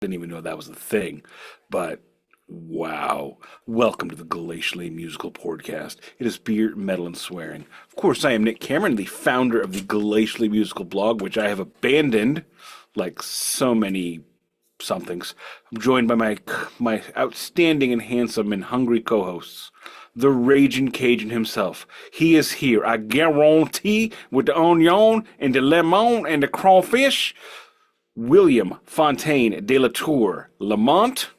Didn't even know that was a thing. But wow. Welcome to the Glacially Musical Podcast. It is beer, metal, and swearing. Of course, I am Nick Cameron, the founder of the Glacially Musical blog, which I have abandoned like so many somethings. I'm joined by my outstanding and handsome and hungry co-hosts. The Raging Cajun himself. He is here, I guarantee, with the onion and the lemon and the crawfish. William Fontaine de la Tour Lamont,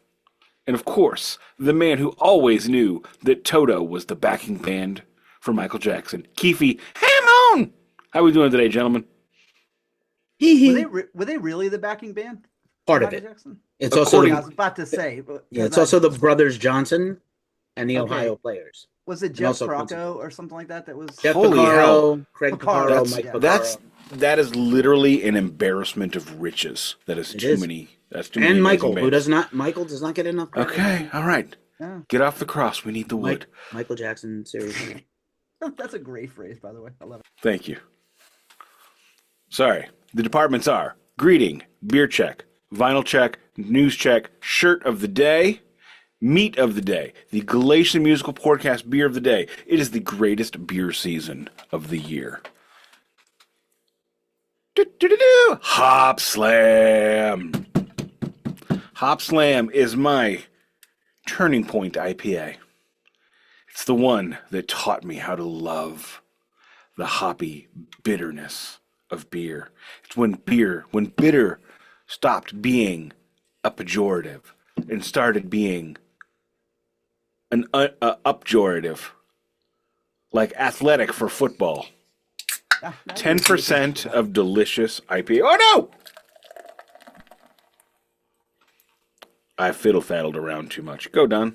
and of course, the man who always knew that Toto was the backing band for Michael Jackson, Keefy. Ham on! How are we doing today, gentlemen? Were they really the backing band? Part of Michael it. Jackson? It's also I was about to say. it's also the brothers Johnson and the Okay. Ohio players. Was it And Jeff also Crocco or something like that? That was Jeff Holy Picaro, hell. Craig Picaro, Picaro, that's- Mike yeah. Picaro. That is literally an embarrassment of riches. That is It too is. many. That's too many. And amazing Michael, who bands. does not Michael does not get enough credit. Okay, all right. Yeah. Get off the cross. We need the wood. Michael Jackson, seriously. That's a great phrase, by the way. I love it. Thank you. Sorry. The departments are greeting, beer check, vinyl check, news check, shirt of the day, meat of the day, the Glacial Musical Podcast beer of the day. It is the greatest beer season of the year. Hopslam. Hopslam is my turning point IPA. It's the one that taught me how to love the hoppy bitterness of beer. It's when bitter stopped being a pejorative and started being an upjorative, like athletic for football. 10% of delicious IPA. Oh no! I fiddle-faddled around too much. Go, Don.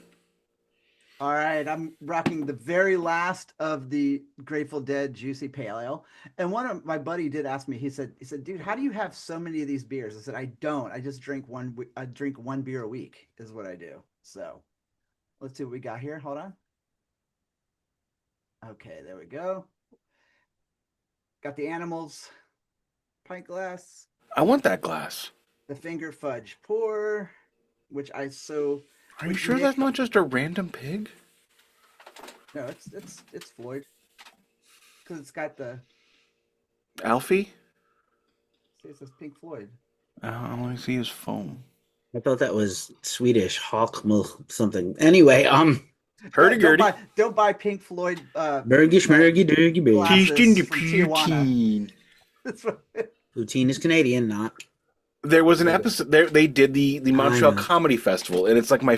All right, I'm rocking the very last of the Grateful Dead Juicy Pale Ale. And one of my buddy did ask me. He said, "Dude, how do you have so many of these beers?" I said, "I don't. I just drink one. I drink one beer a week is what I do." So, let's see what we got here. Hold on. Okay, there we go. Got the Animals pint glass, I want that glass. the finger fudge pour, which I so. Are you sure that's not just a random pig? No, it's Floyd, because it's got the. Alfie? It says Pink Floyd. I only see his foam. I thought that was Swedish Hawk something. Anyway, Hurdy-gurdy. Don't buy Pink Floyd. Bergy Schmergy Durgy Boo. Glasses Teased into from Tijuana. poutine. That's what. Poutine is Canadian, not. There was an episode there. They did the Montreal know. Comedy Festival, and it's like my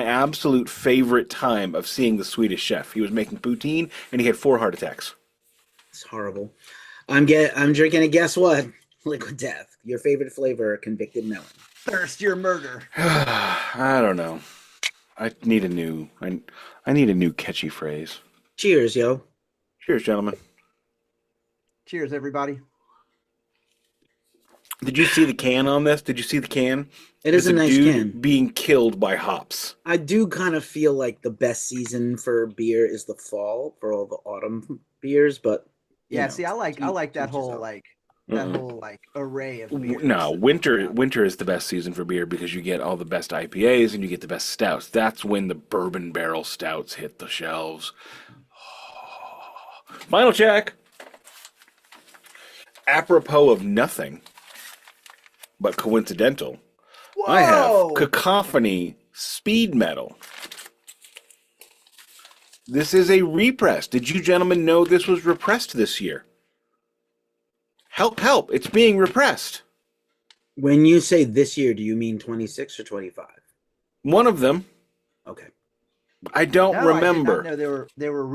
absolute favorite time of seeing the Swedish chef. He was making poutine, and he had 4 heart attacks. It's horrible. I'm drinking a guess what? Liquid Death. Your favorite flavor, convicted melon. Thirst your murder. I don't know. I need a new catchy phrase. Cheers, yo. Cheers, gentlemen. Cheers, everybody. Did you see the can on this? Did you see the can? It is It's a nice dude can. being killed by hops. I do kind of feel like the best season for beer is the fall for all the autumn beers, but you Yeah, know, see, I like that whole array of beers. No, winter is the best season for beer because you get all the best IPAs and you get the best stouts. That's when the bourbon barrel stouts hit the shelves. Final check. Apropos of nothing, but coincidental, I have Cacophony Speed Metal. This is a repress. Did you gentlemen know this was repressed this year? Help, help. It's being repressed. when you say this year, do you mean 26 or 25? One of them. Okay. I don't remember. I did not know they were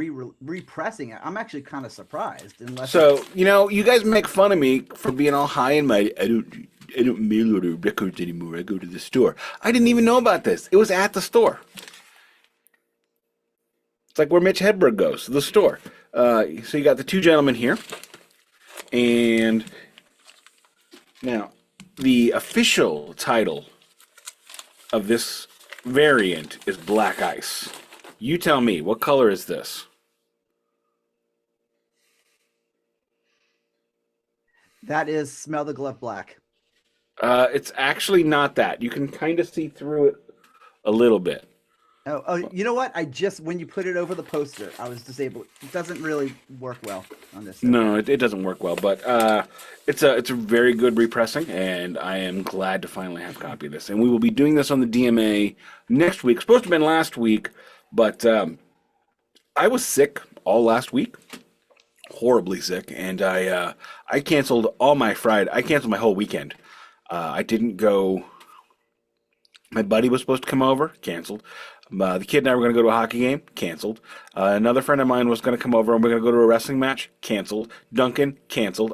repressing it. I'm actually kind of surprised. So, you guys make fun of me for being all high and mighty. I don't mail order records anymore. I go to the store. I didn't even know about this. It was at the store. It's like where Mitch Hedberg goes, the store. So you got the two gentlemen here. And now, the official title of this variant is Black Ice. You tell me, what color is this? that is Smell the Glove Black. It's actually not that. You can kind of see through it a little bit. Oh, you know what? When you put it over the poster, I was disabled. It doesn't really work well on this. Okay. No, it doesn't work well, but it's a very good repressing, and I am glad to finally have a copy of this. And we will be doing this on the DMA next week. Supposed to have been last week, but I was sick all last week, horribly sick, and I canceled all my Friday. I canceled my whole weekend. I didn't go. My buddy was supposed to come over, canceled. The kid and I were going to go to a hockey game, canceled. Another friend of mine was going to come over and we're going to go to a wrestling match, canceled. Duncan, canceled.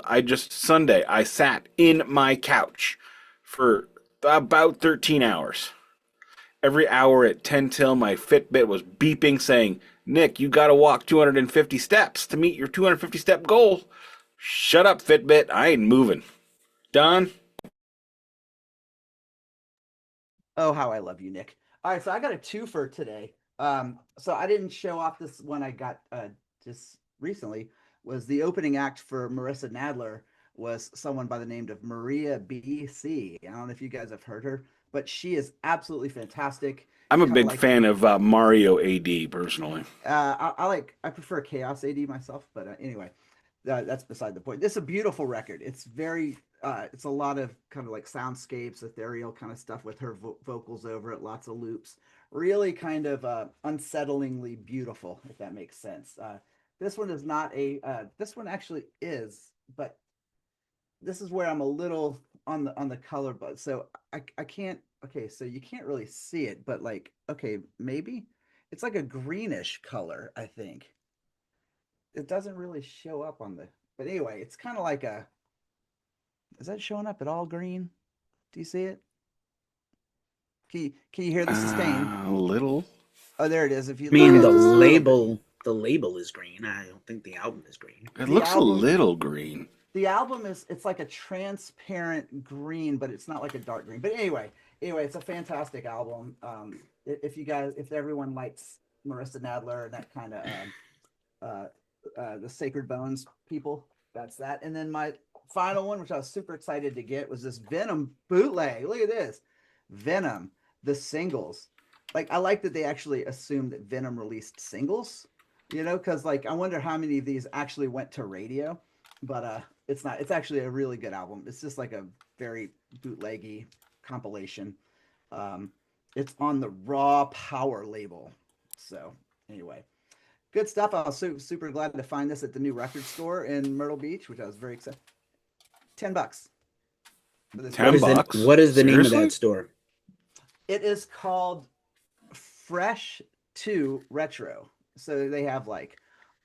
Sunday, I sat in my couch for about 13 hours. Every hour at 10 till, my Fitbit was beeping saying, Nick, you got to walk 250 steps to meet your 250 step goal. Shut up, Fitbit. I ain't moving. Don? Oh, how I love you, Nick. All right, so I got a twofer today. So I didn't show off this one I got just recently. Was the opening act for Marissa Nadler was someone by the name of Maria BC. I don't know if you guys have heard her, but she is absolutely fantastic. I'm a Kinda big like fan of Mario AD, personally. I prefer Chaos AD myself, but anyway, that's beside the point. This is a beautiful record. It's very it's a lot of kind of like soundscapes, ethereal kind of stuff with her vocals over it, lots of loops. Really kind of unsettlingly beautiful, if that makes sense. This one is not a. This one actually is, but this is where I'm a little on the color, but so I can't. Okay, so you can't really see it, but like, okay, maybe it's like a greenish color, I think. It doesn't really show up on the, but anyway, it's kind of like a, is that showing up at all green? Do you see it? Can you hear the sustain? A little. Oh, there it is. If you I mean, look the at label is green. I don't think the album is green. It The looks a album- little green. the album it's like a transparent green, but it's not like a dark green. But anyway, it's a fantastic album. If everyone likes Marissa Nadler and that kind of the Sacred Bones people, that's that. And then my final one, which I was super excited to get, was this Venom bootleg. Look at this, Venom, the singles. Like, I like that they actually assumed that Venom released singles, because like I wonder how many of these actually went to radio. But it's not. It's actually a really good album. It's just like a very bootleggy compilation. It's on the Raw Power label. So anyway, good stuff. I was super glad to find this at the new record store in Myrtle Beach, which I was very excited. $10 for this. $10? What is the name of Seriously? that store? It is called Fresh to Retro. So they have like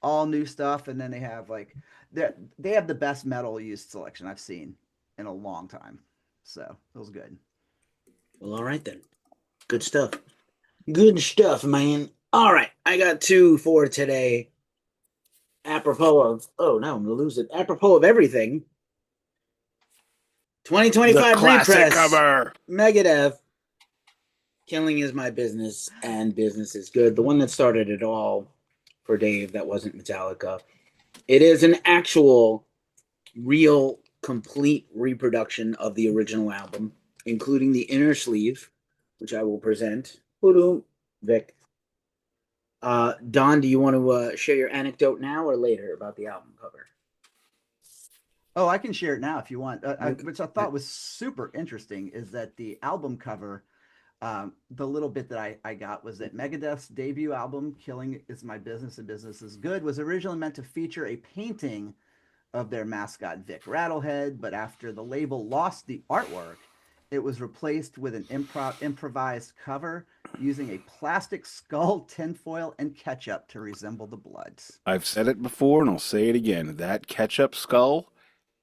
all new stuff, and then they have like they have the best metal used selection I've seen in a long time. So it was good. Well, all right then. Good stuff. Good stuff, man. All right, I got two for today. Apropos of, oh no, I'm gonna lose it. Apropos of everything. 2025 The classic repress. cover. Megadeth. Killing is my business, and business is good. The one that started it all for Dave, that wasn't Metallica. It is an actual, real, complete reproduction of the original album, including the inner sleeve, which I will present. Vic. Don, do you want to share your anecdote now or later about the album cover? Oh, I can share it now if you want. Which I thought was super interesting is that the album cover, the little bit that I got was that Megadeth's debut album, Killing is My Business and Business is Good, was originally meant to feature a painting of their mascot, Vic Rattlehead, but after the label lost the artwork, it was replaced with an improvised cover using a plastic skull, tinfoil, and ketchup to resemble the Bloods. I've said it before, and I'll say it again. That ketchup skull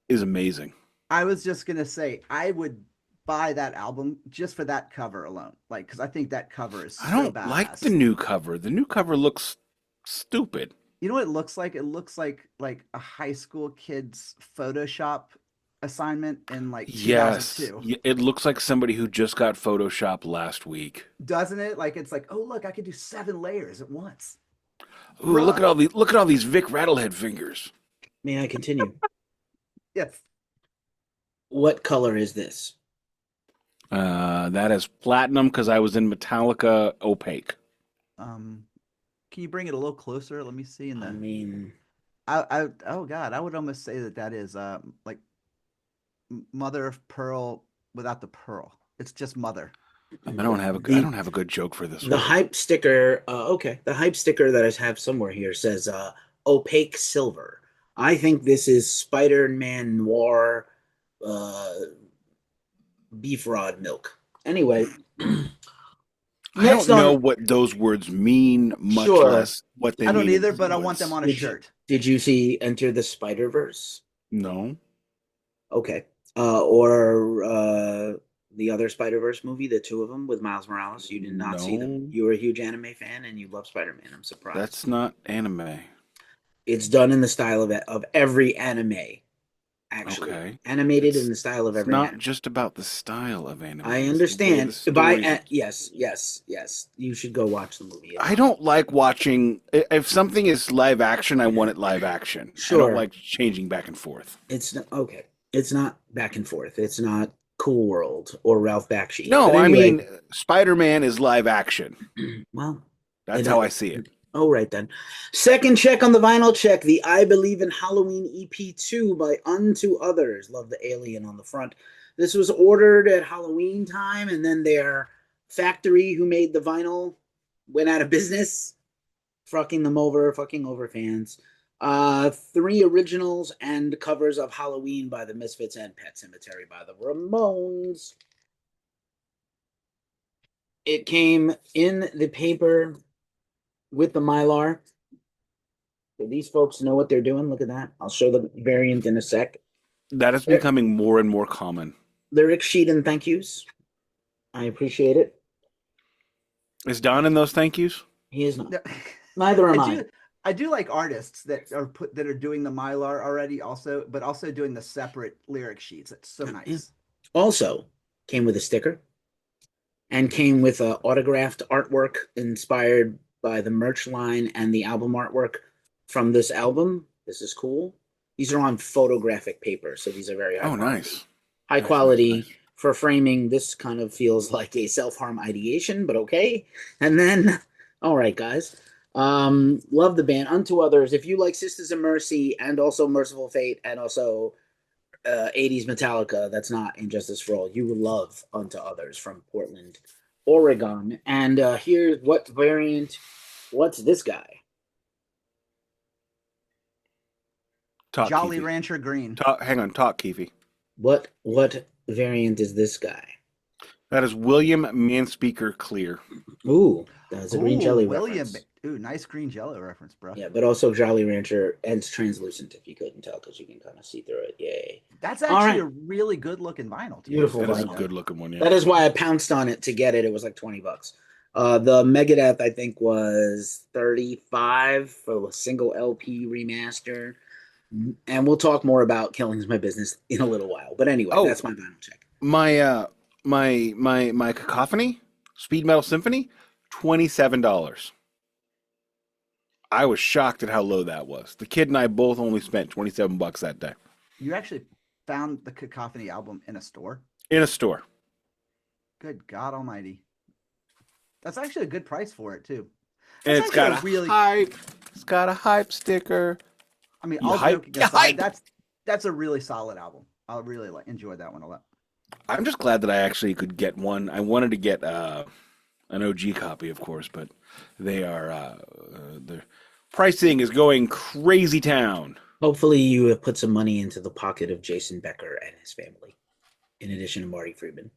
is amazing. I was just going to say, I would buy that album just for that cover alone. Like, because I think that cover is so I don't badass. like the new cover. The new cover looks stupid. You know what it looks like? It looks like a high school kid's Photoshop assignment in like 2002. Yes. It looks like somebody who just got Photoshop last week. Doesn't it? Like, it's like, oh, look, I could do 7 layers at once. Ooh, look at all these Vic Rattlehead fingers. May I continue? Yes. What color is this? That is platinum because I was in Metallica Opaque. Can you bring it a little closer? Let me see in I the. mean, Oh God, I would almost say that is like mother of pearl without the pearl. It's just mother. I don't have I the don't have a good joke for this the one. hype sticker. Okay, the hype sticker that I have somewhere here says opaque silver. I think this is Spider-Man Noir uh, beef rod milk. Anyway, I next don't know on. what those words mean, much Sure. less what they I don't mean in either, but I want them fluids. on a shirt. Did you see Enter the Spider-Verse? No. Okay. Or the other Spider-Verse movie, the two of them with Miles Morales. You did not see them. No. You were a huge anime fan and you love Spider-Man. I'm surprised. That's not anime. It's done in the style of every anime, actually. Okay. Animated in the style of It's every not anime. just about the style of anime. I It's the way understand. the stories. Yes. You should go watch the movie. I don't like watching. If something is live action, I want it live action. I Sure. don't like changing back and forth. It's not, okay. It's not back and forth. It's not Cool World or Ralph Bakshi. No, But I anyway, mean Spider-Man is live action. well, That's it- how I see it. Oh, right then. Second check on the vinyl check, the I Believe in Halloween EP2 by Unto Others. Love the alien on the front. This was ordered at Halloween time, and then their factory who made the vinyl went out of business. Fucking over fans. 3 originals and covers of Halloween by the Misfits and Pet Cemetery by the Ramones. It came in the paper with the mylar. So these folks know what they're doing. Look at that. I'll show the variant in a sec. That is becoming more and more common. Lyric sheet and thank yous. I appreciate it. Is Don in those thank yous? He is not. Neither am I. I do like artists that are doing the mylar already, but also doing the separate lyric sheets. It's so nice. Also came with a sticker and came with autographed artwork inspired by the merch line and the album artwork from this album. This is cool. These are on photographic paper, so these are very high quality. Nice. High quality. Nice. For framing. This kind of feels like a self-harm ideation, but okay. And then, all right, guys. Love the band. Unto Others. If you like Sisters of Mercy and also Merciful Fate and also 80s Metallica, that's not Injustice for All. You will love Unto Others from Portland, Oregon. And here's what variant. What's this guy? Talk, Jolly Keefy. Rancher Green. Hang on, talk, Keefy. What variant is this guy? That is William Manspeaker Clear. Ooh, that's a green jelly William. reference. Ooh, nice green jello reference, bro. Yeah, but also Jolly Rancher, and it's translucent if you couldn't tell because you can kind of see through it. Yay. That's actually a really good looking vinyl. Too. Beautiful. That is a vinyl. good looking one, yeah. That is why I pounced on it to get it. It was like $20. The Megadeth, I think, was $35 for a single LP remaster. And we'll talk more about Killing's My Business in a little while. But anyway, that's my vinyl check. My Cacophony Speed Metal Symphony, $27. I was shocked at how low that was. The kid and I both only spent $27 that day. You actually found the Cacophony album in a store? In a store. Good God Almighty! That's actually a good price for it too. And it's got a hype. It's got a hype sticker. I mean, all joking aside, that's a really solid album. I really enjoyed that one a lot. I'm just glad that I actually could get one. I wanted to get an OG copy, of course, but they are the pricing is going crazy town. Hopefully, you have put some money into the pocket of Jason Becker and his family, in addition to Marty Friedman.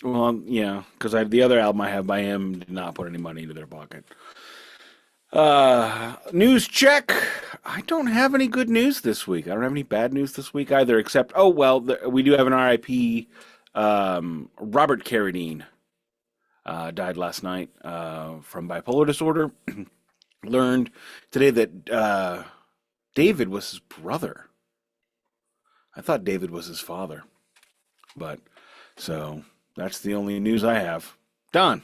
Well, yeah, because the other album I have by him did not put any money into their pocket. News check. I don't have any good news this week. I don't have any bad news this week either, except, we do have an RIP. Robert Caradine died last night from bipolar disorder. Learned today that David was his brother. I thought David was his father. But, so, that's the only news I have. Don.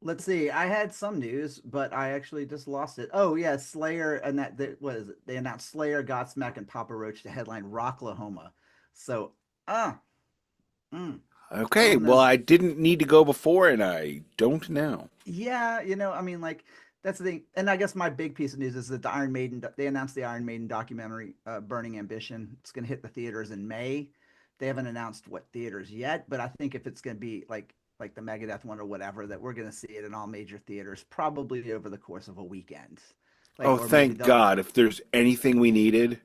Let's see. I had some news, but I actually just lost it. Oh yeah, Slayer and what is it? They announced Slayer, Godsmack, and Papa Roach to headline Rocklahoma. So, Okay, don't well, know. I didn't need to go before, and I don't now. Yeah, I mean, like that's the thing. And I guess my big piece of news is that they announced the Iron Maiden documentary, Burning Ambition. It's going to hit the theaters in May. They haven't announced what theaters yet, but I think if it's going to be like the Megadeth one or whatever, that we're going to see it in all major theaters probably over the course of a weekend. Like, Oh, or maybe thank they'll. God. If there's anything we needed,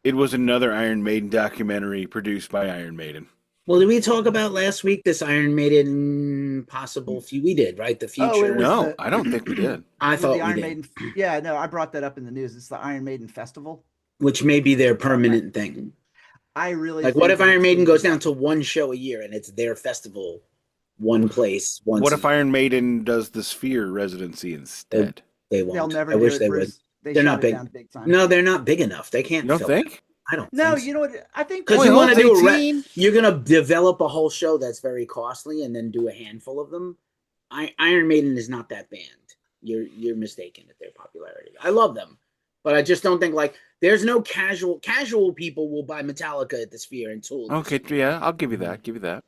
it was another Iron Maiden documentary produced by Iron Maiden. Well, did we talk about last week this Iron Maiden possible few? We did, right? The Oh, it future. was No, I don't think we did. I with the thought we Iron did, Maiden. Yeah, no, I brought that up in the news. It's the Iron Maiden Festival. which may be their permanent thing. I really Like, what think if that Iron it's Maiden gonna goes be down like, to one show a year and it's their festival, one place, once What a if year? Iron Maiden does the Sphere residency instead? They they'll won't. never I do wish it, they would. Bruce. They They're shot not it big. down big time. No, they're not big enough. They You can't don't fill it. think? I don't No, think so. you know what? I think Because Only you want to do 18? you're gonna develop a whole show that's very costly and then do a handful of them. Iron Maiden is not that band. You're mistaken at their popularity. I love them, but I just don't think like there's no casual people will buy Metallica at the Sphere and Tool. At the Okay, Sphere. yeah, I'll give you that. Give you that.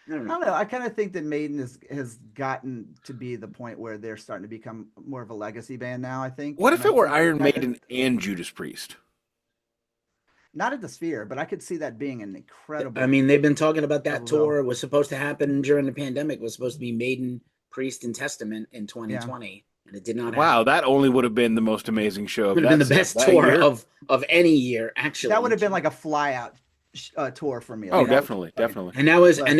I don't I know. don't know. I kind of think that Maiden has gotten to be the point where they're starting to become more of a legacy band now. I think. What And if I it were think they're Iron kind of Maiden and Judas Priest? not at the Sphere, but I could see that being an I incredible. mean, they've been talking about that incredible tour. bill. It was supposed to happen during the pandemic. It was supposed to be Maiden, Priest, and Testament in 2020, and it did not happen. Wow, that only would have been the most amazing show of Would have been the that best that tour year. of any year, actually. That would have been like a flyout tour for me. Oh, Like, that was definitely, like- definitely. And that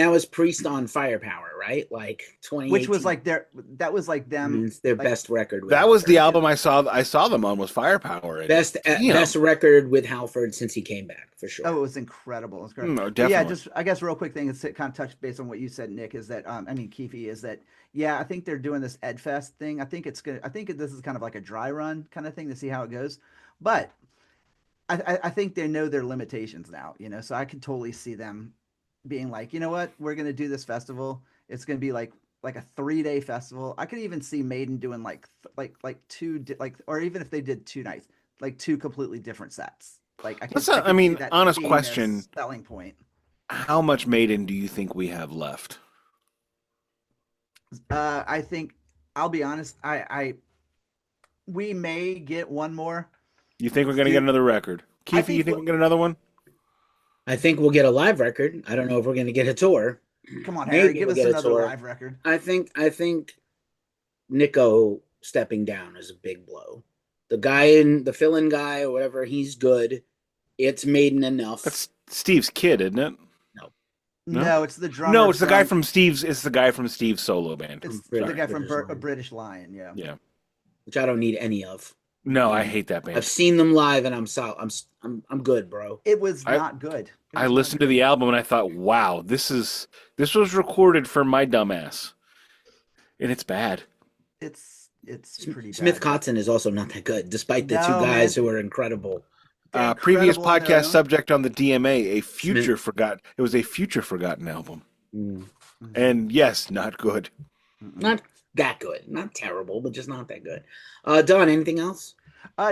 But- was Priest on Firepower, right? Like 2018. which was like that was like I them. mean, it's their like- best record. With That was the Halford. album I saw them on was Firepower. And best damn. best record with Halford since he came back for sure. Oh, it was incredible. It was incredible. No, But definitely. yeah, just I guess real quick thing is to kind of touch base on what you said, Nick, is that I mean Keefy is that yeah, I think they're doing this EdFest thing. I think this is kind of like a dry run kind of thing to see how it goes. But I think they know their limitations now, so I could totally see them being like, you know what, we're gonna do this festival. It's gonna be like a 3-day festival. I could even see Maiden doing like two or even if they did 2 nights, like 2 completely different sets. Like I could I mean, see that honest being their question. selling point. How much Maiden do you think we have left? I think I'll be honest. We may get one more. You think we're gonna get another record? I Keefy, think you think we'll- we'll get another one? I think we'll get a live record. I don't know if we're going to get a tour. Come on, Maybe Harry, give we'll us get a another tour. live record. I think Nico stepping down is a big blow. The fill-in guy or whatever, he's good. It's Maiden enough. That's Steve's kid, isn't it? No? No, it's the drummer. No, it's the guy from Steve's. It's the guy from Steve's solo band. It's Sorry, the guy from British Lion. British Lion. Yeah. Yeah. Which I don't need any of. No, I hate that band. I've seen them live and I'm good, bro. It was I- not good. I listened to the album and I thought, wow, this was recorded for my dumbass, and it's bad. It's pretty Smith bad. Kotzen is also not that good, despite the No, two guys man. who are incredible. They're Previous incredible on their podcast own. subject on the DMA, a future forgotten. It was a future forgotten album, Mm. and yes, not good. Not that good. Not terrible, but just not that good. Don, anything else?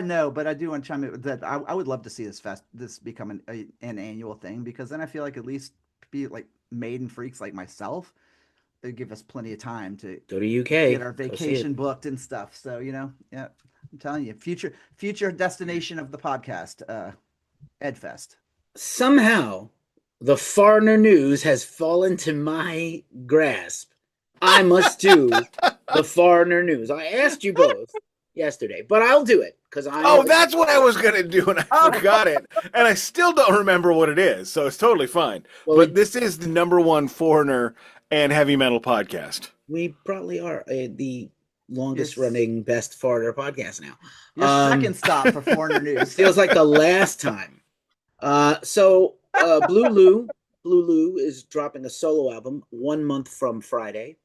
No, but I do want to chime in with that I would love to see this become an annual thing, because then I feel like at least be like Maiden freaks like myself, they give us plenty of time to Go to UK. get our Go see it. vacation booked and stuff. So yeah, I'm telling you, future destination of the podcast, Edfest. Somehow, the foreigner news has fallen to my grasp. I must do the foreigner news. I asked you both yesterday, but I'll do it because I. Oh, that's what I was gonna do, and I forgot it, and I still don't remember what it is. So it's totally fine. Well, But this is the #1 foreigner and heavy metal podcast. we probably are the longest Yes. running, best foreigner podcast now. Your Um, second stop for foreigner news. Feels like the last time. Blue Lou is dropping a solo album 1 month from Friday,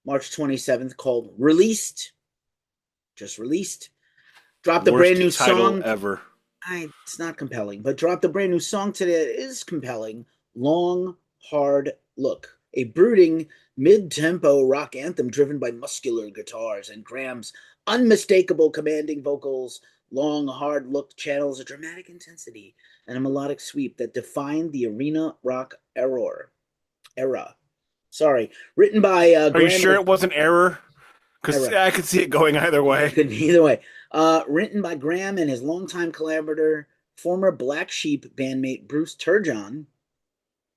March 27th, called Released. Just released. Dropped a Worst brand new title song. ever. It's not compelling, but dropped a brand new song today that is compelling. Long, Hard Look. A brooding, mid-tempo rock anthem driven by muscular guitars, and Graham's unmistakable commanding vocals. Long, hard look channels a dramatic intensity and a melodic sweep that defined the arena rock era. Sorry. Written by Are you Graham. sure it wasn't error? Because Error. I could see it going either way. Could be either way. Written by Graham and his longtime collaborator, former Black Sheep bandmate Bruce Turgeon.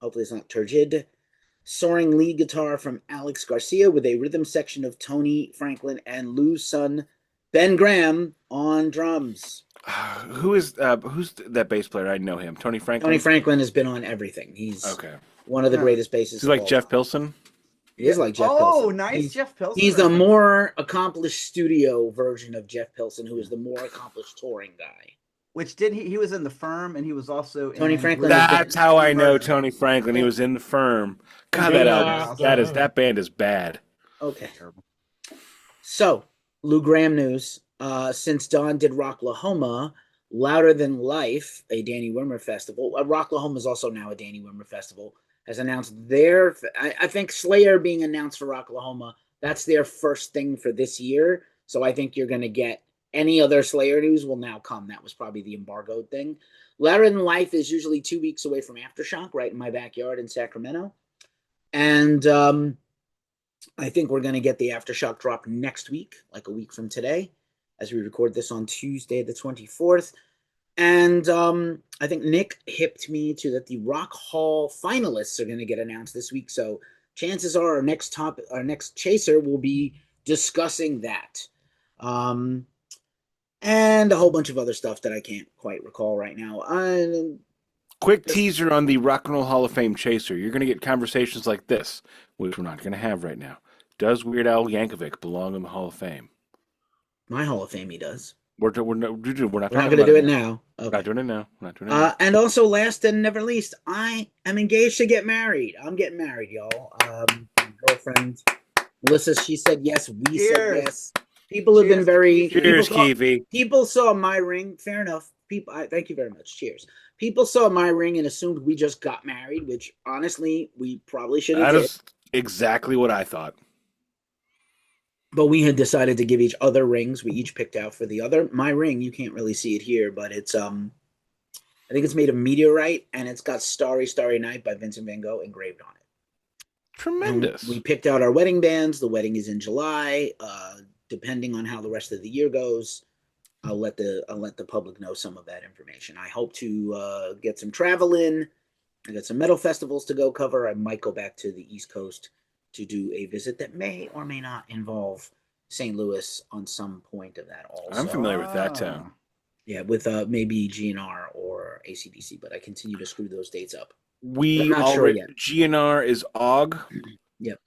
Hopefully it's not Turgid. Soaring lead guitar from Alex Garcia with a rhythm section of Tony Franklin and Lou's son, Ben Graham, on drums. Who's that bass player? I know him. Tony Franklin? Tony Franklin has been on everything. He's okay. One of the greatest bassists. He's like Jeff Pilson? He is like Jeff Pilson. Oh, nice, Jeff Pilson. He's the more accomplished studio version of Jeff Pilson, who is the more accomplished touring guy. Which he was in The Firm, and he was also Tony in Franklin. That's how I know Tony Franklin. He was in The Firm. God, that band is bad. Okay. So, Lou Graham news. Since Don did Rocklahoma, Louder Than Life, a Danny Wimmer festival. Rocklahoma is also now a Danny Wimmer festival. Has announced I think Slayer being announced for Rocklahoma. That's their first thing for this year. So I think you're going to get any other Slayer news will now come. That was probably the embargoed thing. Louder Than Life is usually 2 weeks away from Aftershock, right in my backyard in Sacramento. And I think we're going to get the Aftershock drop next week, like a week from today, as we record this on Tuesday, the 24th. And I think Nick hipped me to that the Rock Hall finalists are going to get announced this week. So chances are our next chaser will be discussing that. And a whole bunch of other stuff that I can't quite recall right now. Quick teaser on the Rock and Roll Hall of Fame chaser. You're going to get conversations like this, which we're not going to have right now. Does Weird Al Yankovic belong in the Hall of Fame? My Hall of Fame, he does. We're not going to do it now. Okay. Not doing it now. And also, last and never least, I am engaged to get married. I'm getting married, y'all. My girlfriend, Melissa, she said yes. We said yes. People have been very... Cheers, Keefy. People saw my ring. Fair enough. Thank you very much. Cheers. People saw my ring and assumed we just got married, which, honestly, we probably should have did. That is exactly what I thought. But we had decided to give each other rings. We each picked out for the other. My ring, you can't really see it here, but it's I think it's made of meteorite, and it's got Starry, Starry Night by Vincent van Gogh engraved on it. Tremendous. And we picked out our wedding bands. The wedding is in July. Depending on how the rest of the year goes, I'll let the public know some of that information. I hope to get some travel in. I got some metal festivals to go cover. I might go back to the East Coast to do a visit that may or may not involve St. Louis on some point of that also. I'm familiar with that town. Yeah, with maybe GNR or AC/DC, but I continue to screw those dates up. We already GNR is AUG. Yep.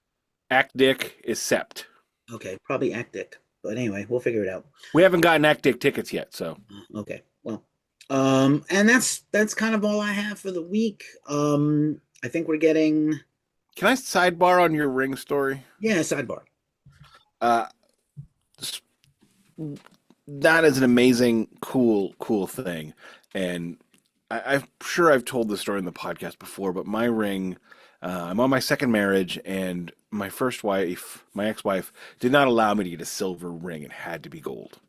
ACDIC is SEPT. Okay, probably ACDIC. But anyway, we'll figure it out. We haven't gotten ACDIC tickets yet, so. Okay, well. And that's kind of all I have for the week. I think we're getting... Can I sidebar on your ring story? Yeah, sidebar. That is an amazing, cool thing. And I'm sure I've told this story in the podcast before, but my ring, I'm on my second marriage, and my first wife, my ex-wife, did not allow me to get a silver ring. It had to be gold.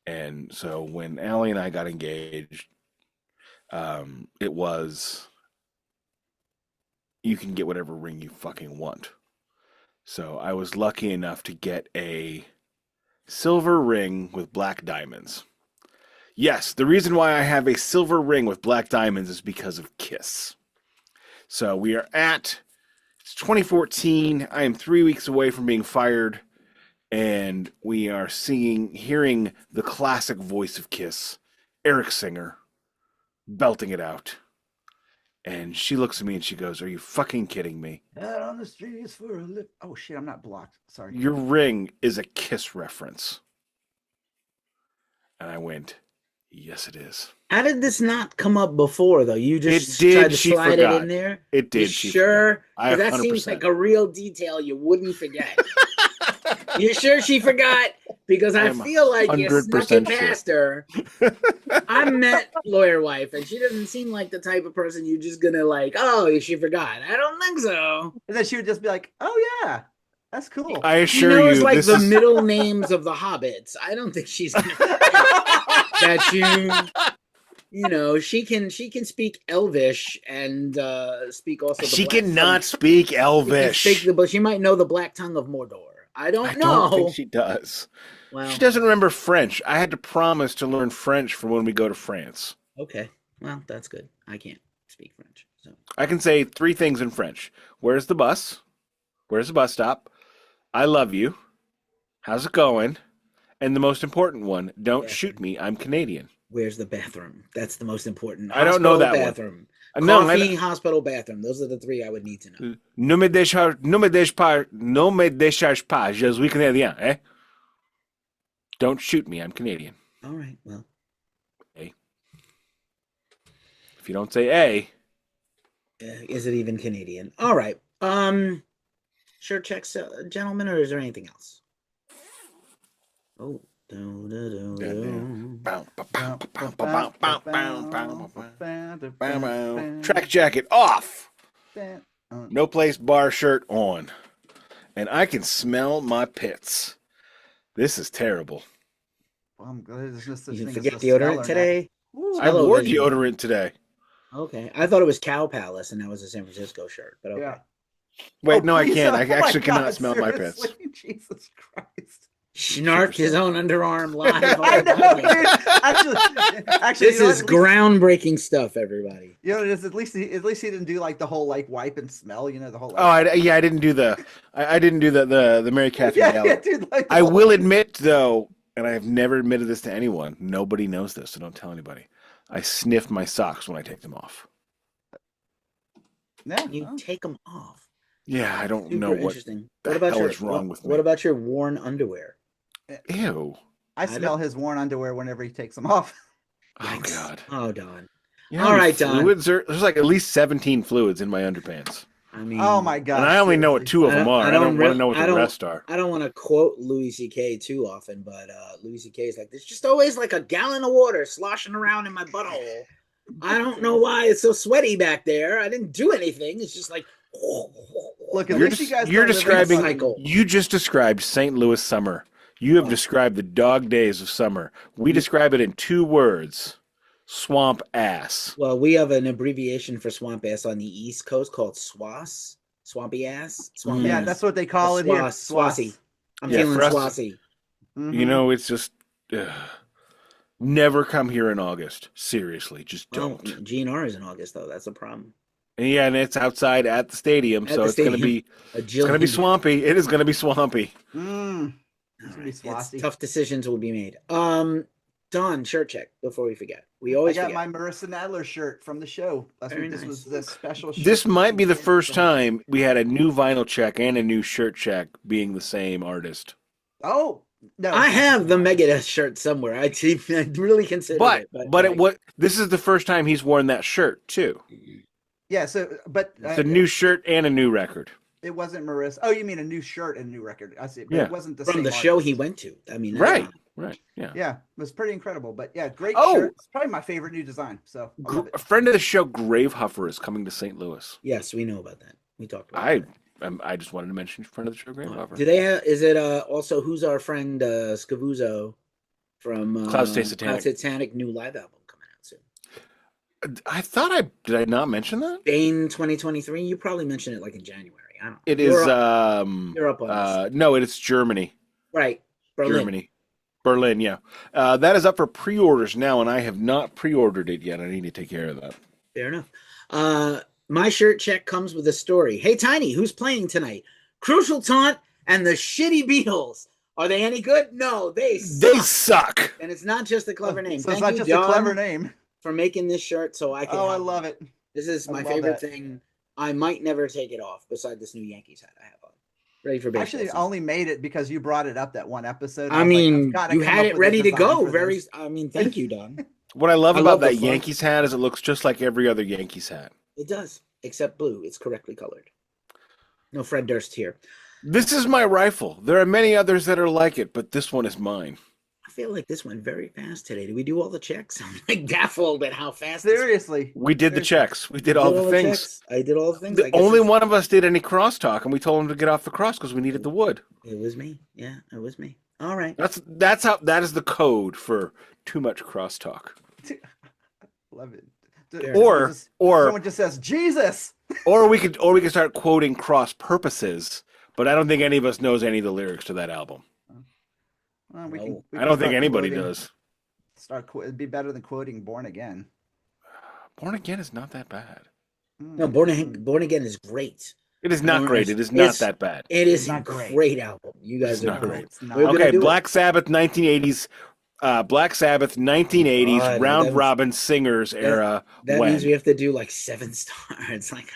And so when Allie and I got engaged, it was... you can get whatever ring you fucking want. So I was lucky enough to get a silver ring with black diamonds. Yes, the reason why I have a silver ring with black diamonds is because of Kiss. So we are it's 2014. I am 3 weeks away from being fired, and we are hearing the classic voice of Kiss, Eric Singer, belting it out. And she looks at me and she goes, "Are you fucking kidding me? Out on the streets for a lip." Oh shit, I'm not blocked. Sorry. Your ring is a Kiss reference. And I went, "Yes, it is." How did this not come up before, though? You just tried to slide it in there? It did. Sure? That seems like a real detail you wouldn't forget. You sure she forgot? Because I feel like you snuck it past her. I met lawyer wife, and she doesn't seem like the type of person you're just gonna like, oh, she forgot. I don't think so. And then she would just be like, "Oh yeah, that's cool." I assure you, she knows like the middle names of the hobbits. I don't think she's gonna forget that you You know, she can speak Elvish and speak also. She black cannot tongue. speak She can Elvish. but she might know the black tongue of Mordor. I don't I know. don't think she does. Well, She doesn't remember French. I had to promise to learn French for when we go to France. okay. Well, that's good. I can't speak French, so I can say 3 things in French. Where's the bus? Where's the bus stop? I love you. How's it going? And the most important one, don't shoot me. I'm Canadian. Where's the bathroom? That's the most important. I don't know that bathroom. one. No, Coffee, hospital bathroom. Those are the 3 I would need to know. Ne me décharge pas. Je suis Canadien, eh? Don't shoot me. I'm Canadian. All right. Well, A. If you don't say A, is it even Canadian? All right. Shirt checks, gentlemen, or is there anything else? Oh. Track jacket off. No place bar shirt on. And I can smell my pits. This is terrible. Well, I'm glad there's just such You thing forget as a deodorant smeller today? I wore deodorant today. Okay. I thought it was Cow Palace and that was a San Francisco shirt, but okay. Yeah. Wait, no, I please, can't. I my actually cannot God, smell my seriously? pits. Jesus Christ. Snarked his own underarm live. I know, dude. Actually, This you know what? is groundbreaking stuff, everybody. You know, it is, at least he didn't do like the whole like wipe and smell. You know, the whole. Like, Oh, I didn't do the. I didn't do the Mary Catherine. yeah, dude. Like, I will admit though, and I have never admitted this to anyone. Nobody knows this, so don't tell anybody. I sniff my socks when I take them off. Yeah, You take them off. Yeah, I don't Super know what interesting. the What about hell your is wrong with me. What about your worn underwear? Ew. I smell his worn underwear whenever he takes them off. Oh Yikes. God. Oh, Don. You know All how many right, Don. fluids there's like at least 17 fluids in my underpants, I mean, Oh my God! and I only know what 2 of them are. I don't want to know what the rest are. I don't want to quote Louis C.K. too often, but Louis C.K. is like, there's just always like a gallon of water sloshing around in my butthole. I don't know why it's so sweaty back there. I didn't do anything. It's just like. Look, at You're, least you guys. you're don't live in a describing. cycle. You just described St. Louis summer. You have described the dog days of summer. We describe it in 2 words: swamp ass. Well, we have an abbreviation for swamp ass on the East Coast called SWAS. Swampy ass. Swamp Yeah, ass. that's what they call it here. Swassy. I'm Yeah, feeling for us- swassy. Mhm. You know, it's just never come here in August. Seriously, just Well, don't. GNR is in August though. That's a problem. And yeah, and it's outside at the stadium, At so the it's going to stadium. be it's going to be swampy. It is going to be swampy. Mm. All It's gonna right. be It's swassy. tough decisions will be made. Don, shirt check before we forget. We I always got forget. my Marissa Nadler shirt from the show last Very week. This nice. was the special. Shirt This might be the from- first time we had a new vinyl check and a new shirt check being the same artist. Oh no! I have the Megadeth shirt somewhere. I really consider But it. but this is the first time he's worn that shirt too. Yeah. So, but It's a new shirt and a new record. It wasn't Marissa. Oh, you mean a new shirt and a new record? I see. But Yeah. it wasn't the from same the show artist. he went to. I mean, that's Right, not- right, yeah. Yeah, it was pretty incredible. But yeah, great Oh! shirt. It's probably my favorite new design. So I love it. A friend of the show, Grave Huffer, is coming to St. Louis. Yes, we know about that. We talked about I that. I just wanted to mention friend of the show, Grave Huffer. Do they have, is it also who's our friend Scavuzzo from Cloud Stay Satanic. Cloud Satanic new live album coming out soon. I thought did I not mention that? Bane 2023. You probably mentioned it like in January. I don't know. It You're is up, you're up on this. no, it's Germany. Right. Berlin. Germany. Berlin, yeah. That is up for pre-orders now, and I have not pre-ordered it yet. I need to take care of that. Fair enough. My shirt check comes with a story. Hey, Tiny, who's playing tonight? Crucial Taunt and the Shitty Beatles. Are they any good? No, they suck. They suck. And it's not just a clever name. So it's Thank not you, just Don, a clever name. for making this shirt so I can. Oh, I have love it. This is I my love favorite that. thing. I might never take it off beside this new Yankees hat I have on. Ready for baseball Actually, I season. only made it because you brought it up that one episode. I was like, mean, I've gotta you come had up it with a ready to design go. for Very. this. I mean, thank you, Don. What I love I about love the that font. Yankees hat is it looks just like every other Yankees hat. It does, except blue. It's correctly colored. No Fred Durst here. This is my rifle. There are many others that are like it, but this one is mine. I feel like this went very fast today. Did we do all the checks? I'm like baffled at how fast. this went. Seriously. We did the checks. We did all Did the things. checks. I did all the things. I The guess only it's- one of us did any crosstalk, and we told him to get off the cross because we needed the wood. It was me. Yeah, it was me. All right. That is the code for too much crosstalk. Love it. Or someone just says Jesus. or we could start quoting cross purposes, but I don't think any of us knows any of the lyrics to that album. Well, I don't think anybody does. It'd be better than quoting Born Again. Born Again is not that bad. No, Born Again is great. It is not great. It is not that bad. It is a great album. You guys are not great. Okay, Black Sabbath 1980s. Black Sabbath 1980s round robin singers era. That means we have to do like 7 stars. Like,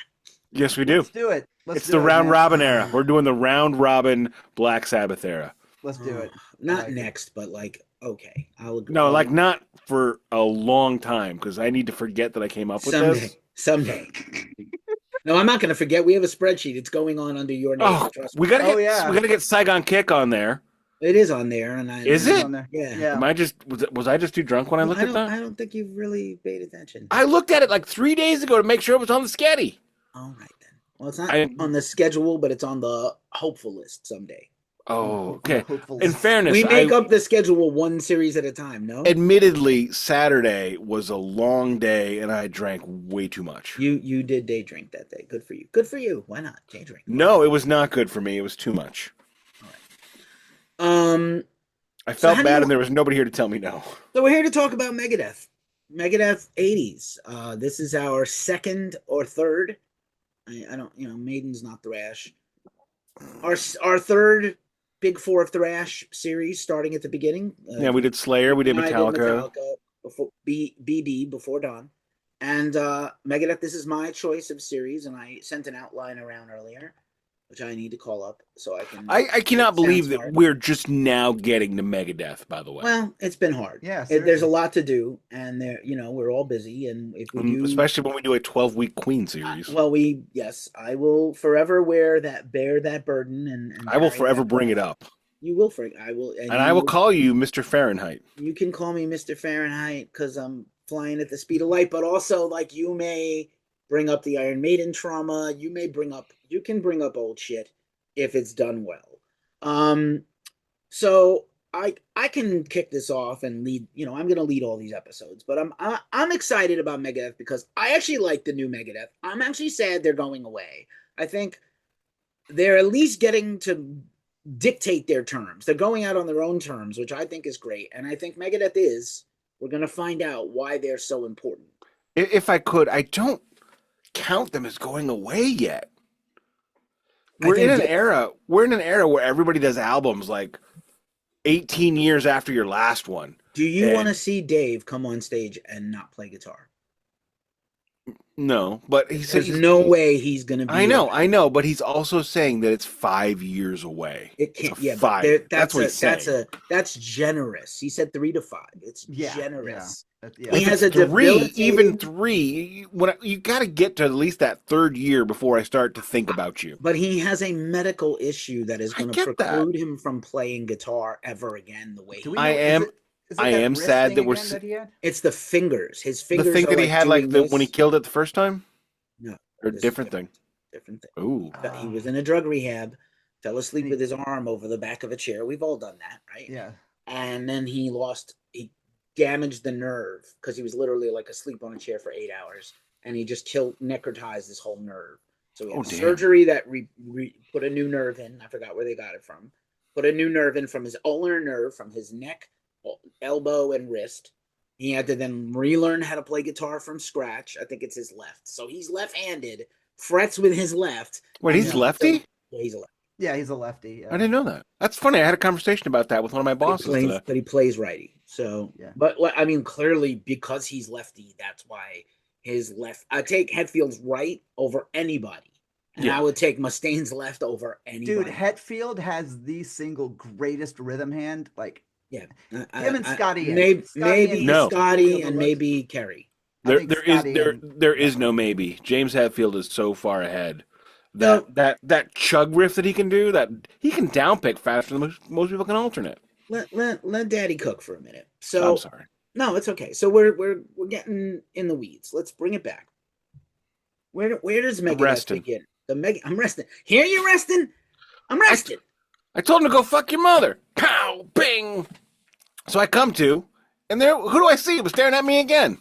yes, we do. Let's do it. It's the round robin era. We're doing the round robin Black Sabbath era. Let's do it. Not next, but like, okay, I'll agree. No, like not for a long time because I need to forget that I came up with this. Someday. No, I'm not going to forget. We have a spreadsheet. It's going on under your name. Oh, we gotta get Saigon Kick on there. It is on there, and is it? Yeah. Am I was I just too drunk when I looked at that? I don't think you've really paid attention. I looked at it like 3 days ago to make sure it was on the sketty. All right then. Well, it's not on the schedule, but it's on the hopeful list someday. Oh, okay. In fairness, we make up the schedule one series at a time. No. Admittedly, Saturday was a long day, and I drank way too much. You did day drink that day. Good for you. Good for you. Why not day drink? No, it was not good for me. It was too much. All right. I felt bad, and there was nobody here to tell me no. So we're here to talk about Megadeth. Megadeth 80s. This is our second or third. I don't. Maiden's not thrash. Our third Big Four of thrash series, starting at the beginning. Yeah, we did Slayer, we did Metallica. Before BD before Dawn, and Megadeth. This is my choice of series, and I sent an outline around earlier, which I need to call up so I can. I cannot believe that we're just now getting to Megadeth. By the way, well, it's been hard. Yeah, there's a lot to do, and we're all busy, and if we do, especially when we do a 12-week Queen series. I will forever bear that burden, and I will forever bring it up. You will, Frank. I will, and I will call you Mr. Fahrenheit. You can call me Mr. Fahrenheit because I'm flying at the speed of light, but also like you may bring up the Iron Maiden trauma. You can bring up old shit if it's done well. So I can kick this off and lead. I'm going to lead all these episodes, but I'm excited about Megadeth because I actually like the new Megadeth. I'm actually sad they're going away. I think they're at least getting to dictate their terms. They're going out on their own terms, which I think is great. And I think Megadeth is. We're going to find out why they're so important. If I could, I don't count them as going away yet. We're in an era where everybody does albums like 18 years after your last one. Do you want to see Dave come on stage and not play guitar? No, but there's no way he's going to be. I know, but he's also saying that it's 5 years away. It can't. Yeah, 5. That's what he's saying. That's generous. He said 3 to 5. It's generous. Yeah. He has a 3, even 3. You got to get to at least that third year before I start to think about you. But he has a medical issue that is going to preclude him from playing guitar ever again. The way I am sad that we're. It's the fingers. His fingers. The thing that he had, when he killed it the first time. No, or different thing. Different thing. Ooh. He was in a drug rehab. Fell asleep with his arm over the back of a chair. We've all done that, right? Yeah. And then he damaged the nerve because he was literally like asleep on a chair for 8 hours, and he just necrotized his whole nerve. So he had surgery that put a new nerve in. I forgot where they got it from. Put a new nerve in from his ulnar nerve, from his neck, elbow, and wrist. He had to then relearn how to play guitar from scratch. I think it's his left. So he's left-handed, frets with his left. Wait, he's lefty? Yeah, he's a lefty. Yeah, he's a lefty. Yeah. I didn't know that. That's funny. I had a conversation about that with one of my bosses. But he plays righty. So, yeah. But I mean, clearly because he's lefty, that's why his left. I take Hetfield's right over anybody. And I would take Mustaine's left over anybody. Dude, Hetfield has the single greatest rhythm hand. Like, yeah, him and Scotty. Maybe Scotty and maybe Kerry. There is no maybe. James Hetfield is so far ahead. That chug riff that he can do, that he can downpick faster than most people can alternate. Let Daddy cook for a minute. So I'm sorry. No, it's okay. So we're getting in the weeds. Let's bring it back. Where does Megadeth begin? I'm resting. Hear you resting? I'm resting. I told him to go fuck your mother. Pow, bing. So I come to, and there, who do I see? He was staring at me again.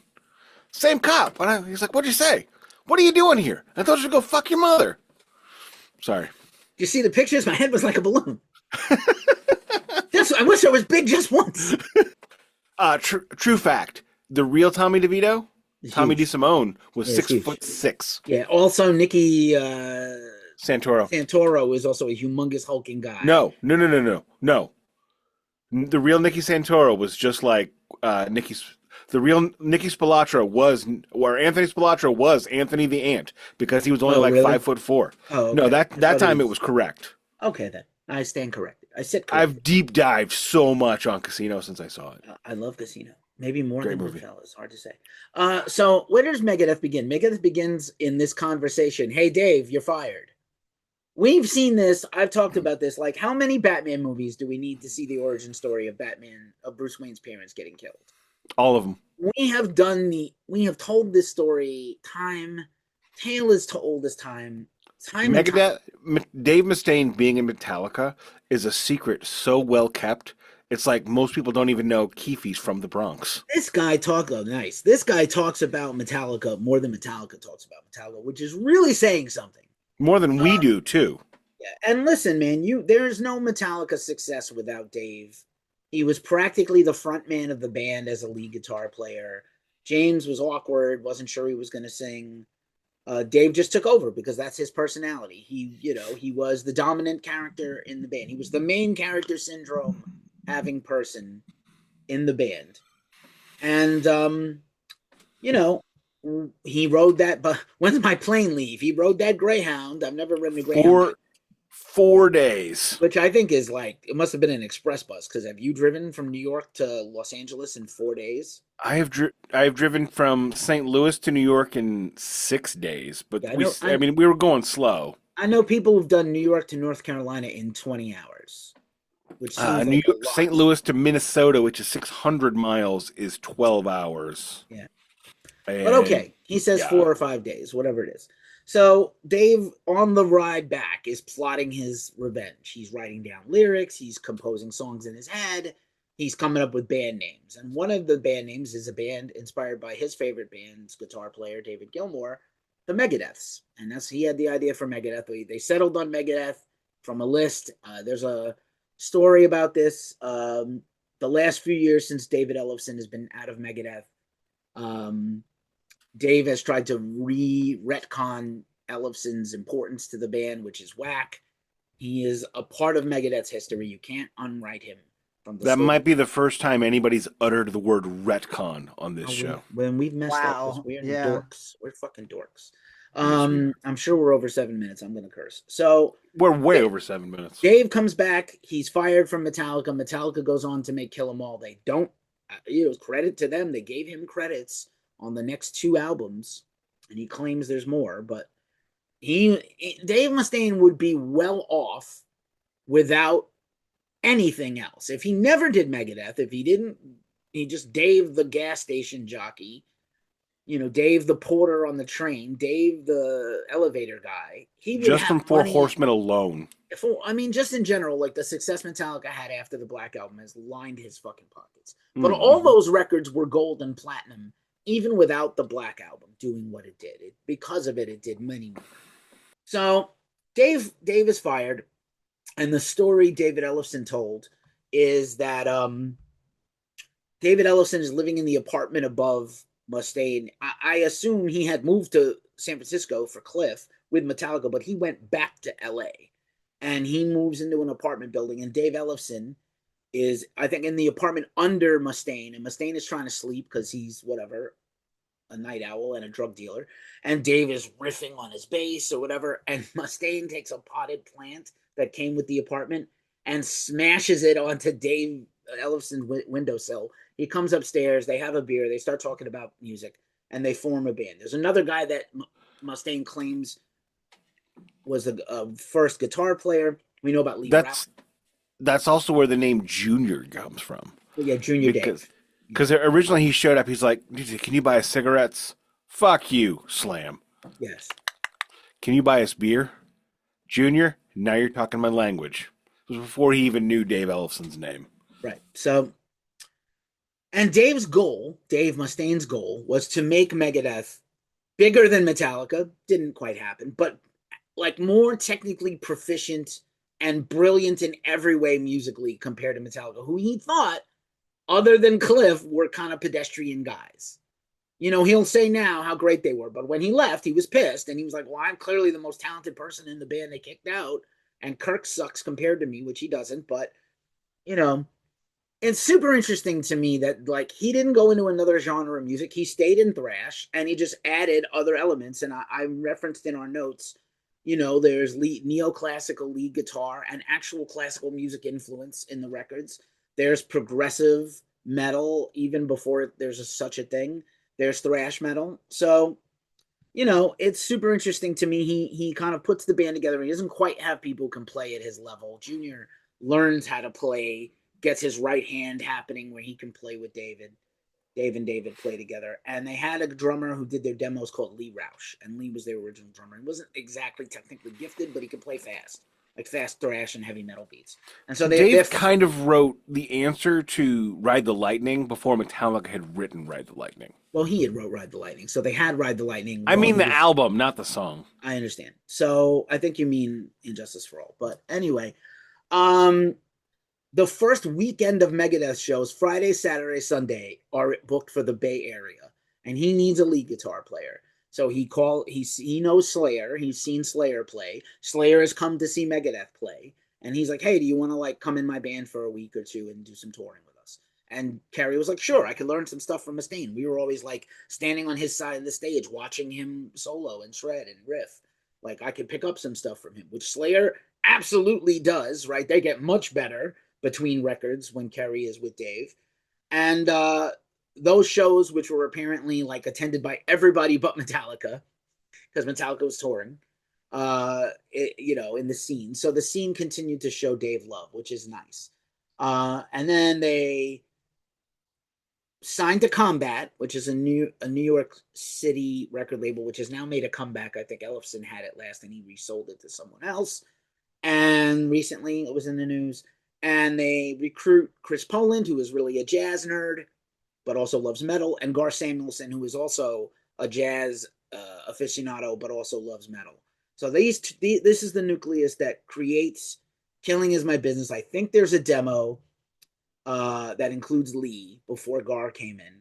Same cop. And he's like, what'd you say? What are you doing here? I told you to go fuck your mother. Sorry. You see the pictures? My head was like a balloon. I wish I was big just once. True fact. The real Tommy DeVito, Tommy Huge. DeSimone, was Yeah, 6'6". Yeah. Also, Nikki Santoro is also a humongous hulking guy. No. The real Nicky Santoro was just like Nicky's. The real Nicky Spilotro was, or Anthony Spilotro was Anthony the Ant because he was only really? 5'4". Oh, okay. No, that time it was correct. Okay, then I stand corrected. I said corrected. I've deep dived so much on Casino since I saw it. I love Casino. Maybe more Great than movie. Goodfellas. Hard to say. So where does Megadeth begin? Megadeth begins in this conversation. Hey, Dave, you're fired. We've seen this. I've talked about this. Like, how many Batman movies do we need to see the origin story of Bruce Wayne's parents getting killed? All of them. We have told this story tale is told as time. Megadeth, Dave Mustaine being in Metallica is a secret so well kept. It's like most people don't even know Keefy's from the Bronx. This guy talks about Metallica more than Metallica talks about Metallica, which is really saying something. More than we do, too. Yeah, and listen, man, there's no Metallica success without Dave. He was practically the front man of the band as a lead guitar player. James was awkward, wasn't sure he was going to sing. Dave just took over because that's his personality. He was the dominant character in the band. He was the main character syndrome having person in the band. And, he rode that, but when's my plane leave? He rode that Greyhound. I've never ridden a Greyhound. 4 days. Which I think is it must have been an express bus, because have you driven from New York to Los Angeles in 4 days? I have driven from St. Louis to New York in 6 days, but we were going slow. I know people who've done New York to North Carolina in 20 hours. Which seems St. Louis to Minnesota, which is 600 miles, is 12 hours. Yeah. But okay, he says 4 or 5 days, whatever it is. So Dave, on the ride back, is plotting his revenge. He's writing down lyrics. He's composing songs in his head. He's coming up with band names. And one of the band names is a band inspired by his favorite band's guitar player, David Gilmour, the Megadeths. And he had the idea for Megadeth. They settled on Megadeth from a list. There's a story about this. The last few years since David Ellefson has been out of Megadeth, Dave has tried to retcon Ellefson's importance to the band, which is whack. He is a part of Megadeth's history. You can't unwrite him from the story. Might be the first time anybody's uttered the word retcon on this show. When we've messed up, we're dorks. We're fucking dorks. I'm sure we're over 7 minutes. I'm going to curse. So we're way over 7 minutes. Dave comes back. He's fired from Metallica. Metallica goes on to make Kill 'Em All. They don't, credit to them. They gave him credits on the next 2 albums, and he claims there's more, but Dave Mustaine would be well off without anything else. If he never did Megadeth, he just Dave the gas station jockey, Dave the porter on the train, Dave the elevator guy. He would just from Four Horsemen alone. Just in general, like the success Metallica had after the Black Album has lined his fucking pockets. But all those records were gold and platinum, even without the Black Album doing what it did. Because of it, it did many more. So Dave is fired, and the story David Ellefson told is that David Ellefson is living in the apartment above Mustaine. I assume he had moved to San Francisco for Cliff with Metallica, but he went back to LA, and he moves into an apartment building, and Dave Ellefson is, I think, in the apartment under Mustaine, and Mustaine is trying to sleep because he's a night owl and a drug dealer, and Dave is riffing on his bass or whatever, and Mustaine takes a potted plant that came with the apartment and smashes it onto Dave Ellefson's windowsill. He comes upstairs, they have a beer, they start talking about music, and they form a band. There's another guy that Mustaine claims was the first guitar player. We know about Lee Ralph. That's also where the name Junior comes from. Yeah, Junior Dave. Because originally he showed up, he's like, can you buy us cigarettes? Fuck you, Slam. Yes. Can you buy us beer? Junior, now you're talking my language. It was before he even knew Dave Ellefson's name. Right. So And Dave's goal, Dave Mustaine's goal, was to make Megadeth bigger than Metallica. Didn't quite happen, but like more technically proficient and brilliant in every way musically compared to Metallica, who he thought, other than Cliff, were kind of pedestrian guys. You know, he'll say now how great they were, but when he left, he was pissed, and he was like, well, I'm clearly the most talented person in the band they kicked out, and Kirk sucks compared to me, which he doesn't, but, you know, it's super interesting to me that, like, he didn't go into another genre of music. He stayed in thrash, and he just added other elements, and I referenced in our notes, you know, there's neoclassical lead guitar and actual classical music influence in the records. There's progressive metal, even before there's such a thing. There's thrash metal. So, you know, it's super interesting to me. He kind of puts the band together. He doesn't quite have people who can play at his level. Junior learns how to play, gets his right hand happening where he can play with David. Dave and David play together. And they had a drummer who did their demos called Lee Rausch. And Lee was their original drummer. He wasn't exactly technically gifted, but he could play fast. Like fast thrash and heavy metal beats. And so Dave kind of wrote the answer to Ride the Lightning before Metallica had written Ride the Lightning. Well, he had wrote Ride the Lightning. So they had Ride the Lightning. I mean the album, not the song. I understand. So I think you mean Injustice for All. But anyway, the first weekend of Megadeth shows, Friday, Saturday, Sunday, are booked for the Bay Area. And he needs a lead guitar player. So he knows Slayer. He's seen Slayer play. Slayer has come to see Megadeth play. And he's like, hey, do you want to like come in my band for a week or two and do some touring with us? And Kerry was like, sure, I could learn some stuff from Mustaine. We were always like standing on his side of the stage, watching him solo and shred and riff. Like I could pick up some stuff from him, which Slayer absolutely does, right? They get much better between records when Kerry is with Dave. And those shows, which were apparently like attended by everybody but Metallica, because Metallica was touring, you know, in the scene. So the scene continued to show Dave love, which is nice. And then they signed to Combat, which is a New York City record label, which has now made a comeback. I think Ellefson had it last, and he resold it to someone else. And recently, it was in the news. And they recruit Chris Poland, who is really a jazz nerd, but also loves metal, and Gar Samuelson, who is also a jazz aficionado, but also loves metal. So this is the nucleus that creates Killing Is My Business. I think there's a demo that includes Lee before Gar came in,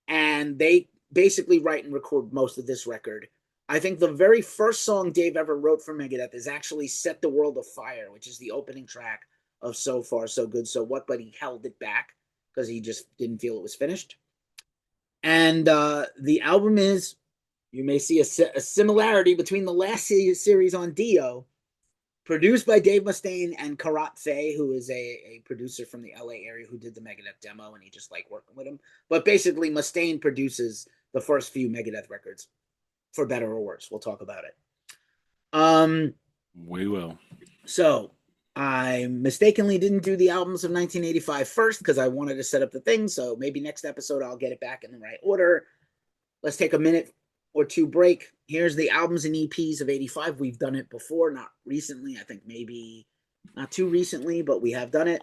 and they basically write and record most of this record. I think the very first song Dave ever wrote for Megadeth is actually Set the World Afire, which is the opening track of So Far, So Good, So What, but he held it back because he just didn't feel it was finished. And the album is, you may see a similarity between the last series on Dio, produced by Dave Mustaine and Karat Faye, who is a producer from the LA area who did the Megadeth demo, and he just liked working with him. But basically, Mustaine produces the first few Megadeth records, for better or worse. We'll talk about it. We will. So I mistakenly didn't do the albums of 1985 first because I wanted to set up the thing. So maybe next episode I'll get it back in the right order. Let's take a minute or two break. Here's the albums and EPs of 85. We've done it before, not recently. I think maybe not too recently, but we have done it.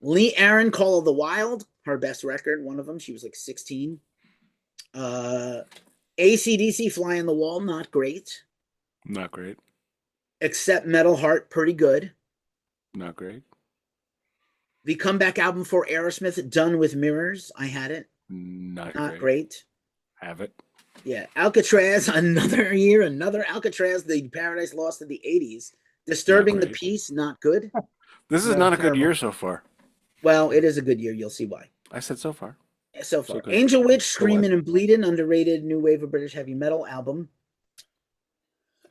Lee Aaron, Call of the Wild, her best record, one of them. She was like 16. AC/DC, Fly on the Wall, not great. Not great. Accept Metal Heart, pretty good. Not great. The comeback album for Aerosmith, Done with Mirrors. I had it. Not great. Have it. Yeah. Alcatraz, another year, another Alcatraz, the Paradise Lost of the 80s. Disturbing the Peace, not good. This is not a good year so far. Well, it is a good year. You'll see why. I said so far. So far. Angel Witch, Screaming and Bleeding, underrated new wave of British heavy metal album.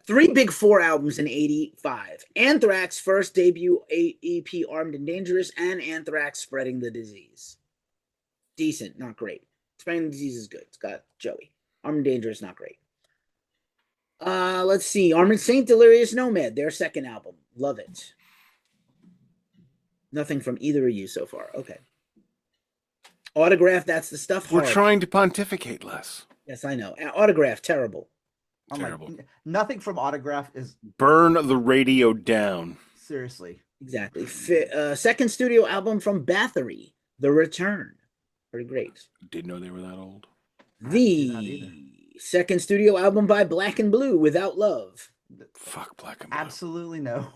3 Big Four albums in 85. Anthrax first debut EP, Armed and Dangerous, and Anthrax Spreading the Disease. Decent, not great. Spreading the Disease is good. It's got Joey. Armed and Dangerous, not great. Let's see. Armored Saint, Delirious Nomad, their second album. Love it. Nothing from either of you so far. Okay. Autograph, That's the Stuff. We're trying to pontificate less. Yes, I know. Autograph, terrible. Terrible. Nothing from Autograph is Burn the radio down. seriously. Exactly. Second studio album from Bathory, The Return. Pretty great. Didn't know they were that old. did not either. The second studio album by Black and Blue, Without Love. Fuck Black and Blue. Absolutely no.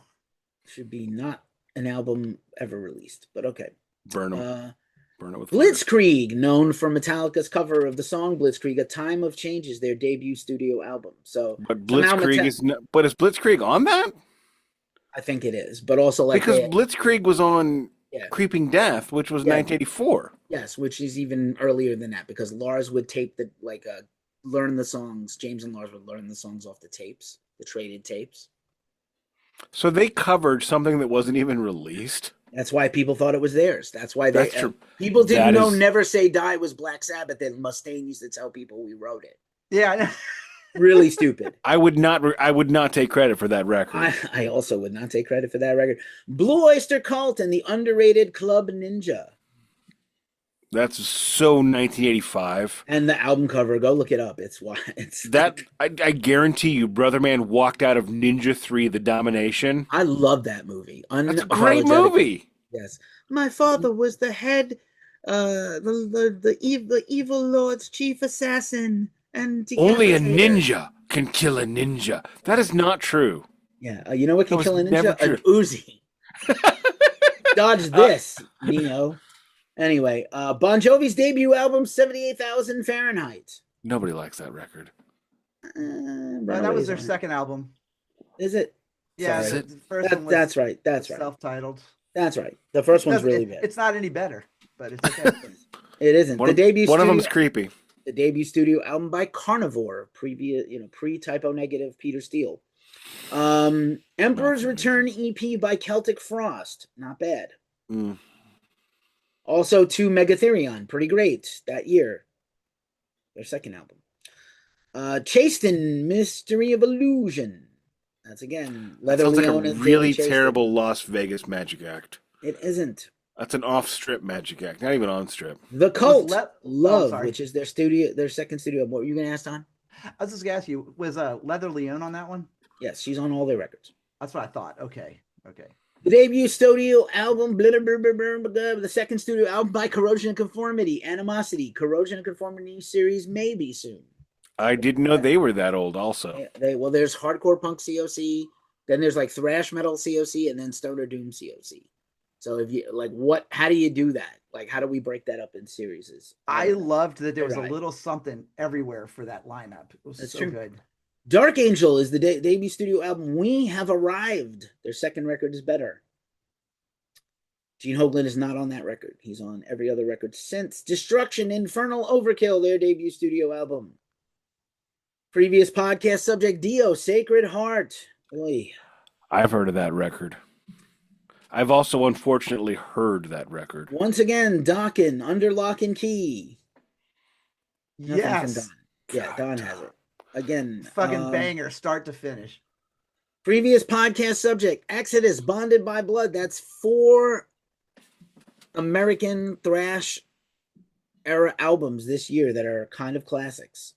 Should be not an album ever released, but okay. Burn them. Burn it with fire. Blitzkrieg, known for Metallica's cover of the song Blitzkrieg, A Time of Changes, their debut studio album. So, But Blitzkrieg is but is Blitzkrieg on that? I think it is, but also like because Blitzkrieg was on Yeah. Creeping Death, which was 1984. Yes, which is even earlier than that because Lars would tape learn the songs. James and Lars would learn the songs off the tapes, the traded tapes. So they covered something that wasn't even released. That's why people thought it was theirs. That's why That's true. People didn't know Never Say Die was Black Sabbath. Then Mustaine used to tell people we wrote it. Yeah, I know. Really stupid. I would not take credit for that record. I also would not take credit for that record. Blue Oyster Cult and the underrated Club Ninja. That's so 1985. And the album cover, go look it up. I guarantee you, Brother Man walked out of Ninja 3: The Domination. I love that movie. That's a great movie. Yes. My father was the head, the evil lord's chief assassin. And only a ninja can kill a ninja. That is not true. Yeah. You know what can kill a ninja? An Uzi. Dodge this, Neo. Anyway, Bon Jovi's debut album, 78,000 Fahrenheit. Nobody likes that record. That was their second album. Is it? Yeah, Sorry. the first one was that's right. That's right. Self-titled. That's right. The first one's really bad. It's not any better, but it's okay. It isn't. One of them's creepy. The debut studio album by Carnivore, pre-Typo Negative Peter Steele. Emperor's Return EP by Celtic Frost. Not bad. Mm. Also to Megatherion. Pretty great that year. Their second album. Chasten, Mystery of Illusion. That's again Leather Sounds Leone. like a really terrible Las Vegas magic act. It isn't. That's an off-strip magic act, not even on-strip. The Cult, Love, which is their second studio. What were you going to ask, Don? I was just going to ask you, was Leather Leone on that one? Yes, she's on all their records. That's what I thought. Okay. The debut studio album, the second studio album by Corrosion and Conformity, Animosity, Corrosion and Conformity series, maybe soon. I didn't know they were that old also. There's hardcore punk COC, then there's like thrash metal COC, and then stoner doom COC. So if you how do you do that? Like, how do we break that up in series? I loved that there was a little something everywhere for that lineup. It was so good. Dark Angel is the debut studio album. We Have Arrived. Their second record is better. Gene Hoglan is not on that record. He's on every other record since. Destruction, Infernal Overkill, their debut studio album. Previous podcast subject, Dio, Sacred Heart. Oy. I've heard of that record. I've also unfortunately heard that record. Once again, Dokken, Under Lock and Key. Yes. Don. Yeah, Don has it. Again. Fucking banger, start to finish. Previous podcast subject, Exodus, Bonded by Blood. That's 4 American thrash era albums this year that are kind of classics.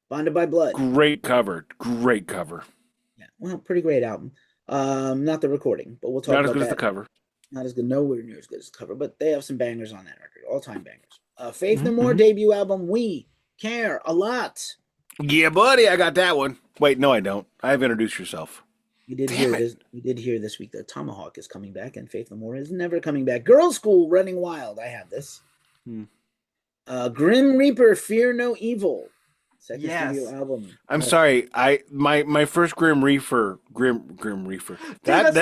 Bonded by Blood. Great cover. Yeah, well, pretty great album. Not the recording, but we'll talk about that. Not as good as the cover. Not as good, nowhere near as good as the cover, but they have some bangers on that record, all-time bangers. Faith No More debut album, We Care a Lot. Yeah, buddy, I got that one. Wait, no, I don't. I have Introduced Yourself. We did hear this week that Tomahawk is coming back, and Faith No More is never coming back. Girls' School, Running Wild. I have this. Grim Reaper, Fear No Evil. Second studio album. I'm sorry. My first Grim Reaper. There's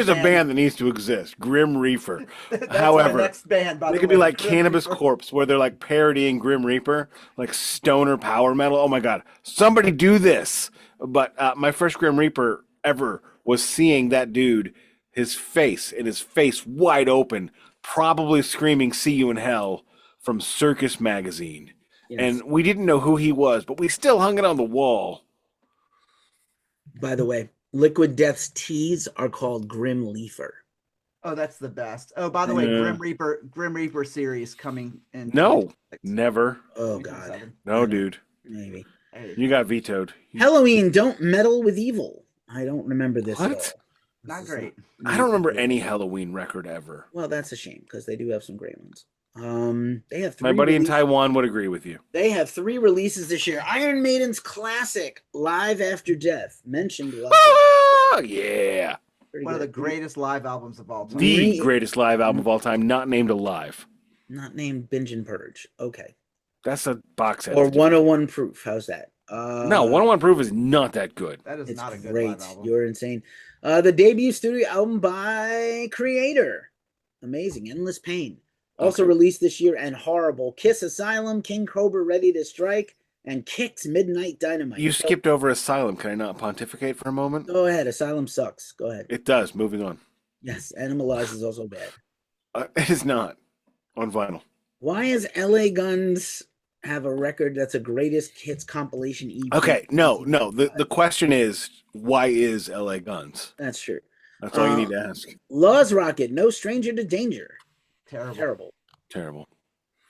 a band that needs to exist. Grim Reaper. However, next band, they could be like Cannabis Corpse, where they're like parodying Grim Reaper, like stoner power metal. Oh my god, somebody do this! But my first Grim Reaper ever was seeing that dude, his face wide open, probably screaming "See You in Hell" from Circus Magazine. Yes. And we didn't know who he was, but we still hung it on the wall. By the way, Liquid Death's teas are called Grim Leafer. Oh, that's the best. Oh, by the way, Grim Reaper series coming in. No, never. Oh God, no, dude. Maybe you got vetoed. Halloween, Don't Meddle with Evil. I don't remember this at all. Not great. I don't remember any Halloween record ever. Well, that's a shame because they do have some great ones. They have My buddy in Taiwan would agree with you. They have 3 releases this year. Iron Maiden's classic, Live After Death, mentioned. Oh, yeah. One of the greatest live albums of all time. The greatest live album of all time, not named Alive. Not named Binge and Purge. Okay. That's a box set. Or 101 Proof. How's that? No, 101 Proof is not that good. That is not a good great. live album. You're insane. The debut studio album by Creator. Amazing. Endless Pain. Also released this year and horrible. Kiss Asylum, King Cobra Ready to Strike, and Kicks Midnight Dynamite. You skipped over Asylum. Can I not pontificate for a moment? Go ahead. Asylum sucks. Go ahead. It does. Moving on. Yes. Animalize is also bad. It is not on vinyl. Why is LA Guns have a record that's a greatest hits compilation EP? Okay, no. The question is, why is LA Guns? That's true. That's all you need to ask. Laws Rocket, No Stranger to Danger. Terrible.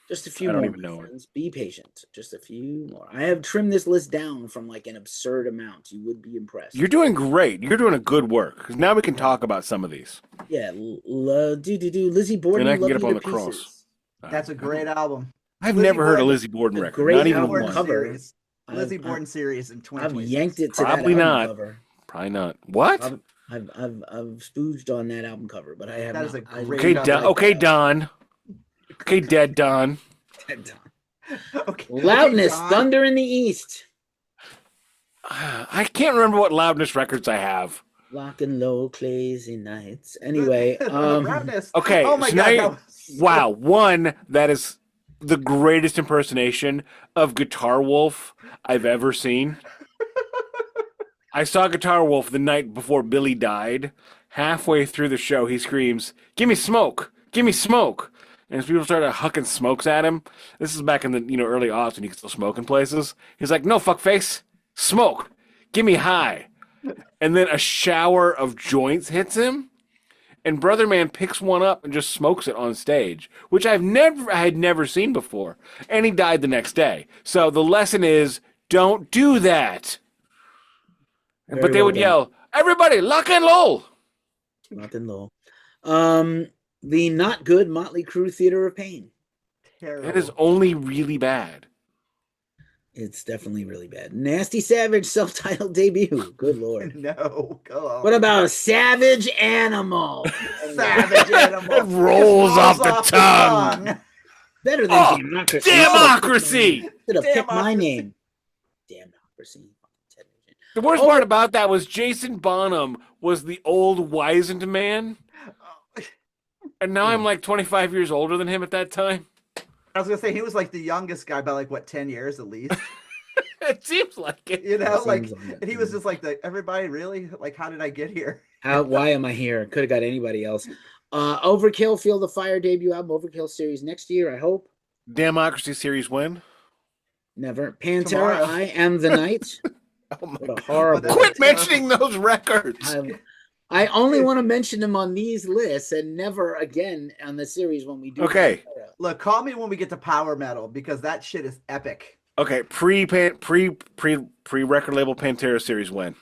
Just a few I don't more. even know Friends. Be patient. Just a few more. I have trimmed this list down from like an absurd amount. You would be impressed. You're doing great. You're doing a good work. Because now we can talk about some of these. Yeah. Lizzie Borden. And I can get up Love on You the to cross. Pieces. That's a great album. I've Lizzie never heard a Borden- Lizzie Borden a record. great Not even album one. cover. Series. Lizzie Borden series in I've 2020. yanked it to Probably that album not. cover. Probably not. What? I've spooged on that album cover, but I have That not. is a I- great Okay, cover. Don. Okay, Don. Okay, dead Don. Okay. Loudness, Don. Thunder in the East. I can't remember what Loudness records I have. Lock and Low, Crazy Nights. Anyway, Loudness. Okay, Oh my so God. now that you- was- Wow, one, that is the greatest impersonation of Guitar Wolf I've ever seen. I saw Guitar Wolf the night before Billy died. Halfway through the show, he screams, "Give me smoke! Give me smoke!" And as people started hucking smokes at him, this is back in the early aughts when you could still smoke in places. He's like, "No, fuckface, smoke! Give me high!" And then a shower of joints hits him. And Brother Man picks one up and just smokes it on stage, which I had never seen before. And he died the next day. So the lesson is, don't do that. Very But they well would done. yell, "Everybody, lock and low!" Lock and Low. The not good Motley Crue Theater of Pain. Terrible. That is only really bad. It's definitely really bad. Nasty Savage self-titled debut. Good Lord. No, go on. What about Savage Animal? Savage Animal? It rolls off the tongue. Better than Oh, Democracy. Democracy! Should have picked my Democracy. name. Democracy. The worst part about that was Jason Bonham was the old wizened man. And now I'm like 25 years older than him at that time. I was gonna say he was like the youngest guy by like what 10 years at least. It seems like it. You know, like Seems like it. and he was just like everybody really like how did I get here? Why am I here? Could have got anybody else. Overkill, Feel the Fire debut album, Overkill series next year, I hope. Democracy series win. Never. Pantera, Tomorrow. I Am the Night. Oh my What a God. horrible. that's- Quit mentioning those records. I only want to mention them on these lists and never again on the series when we do. Okay. Pantera. Look, call me when we get to power metal because that shit is epic. Okay, pre record label Pantera series win.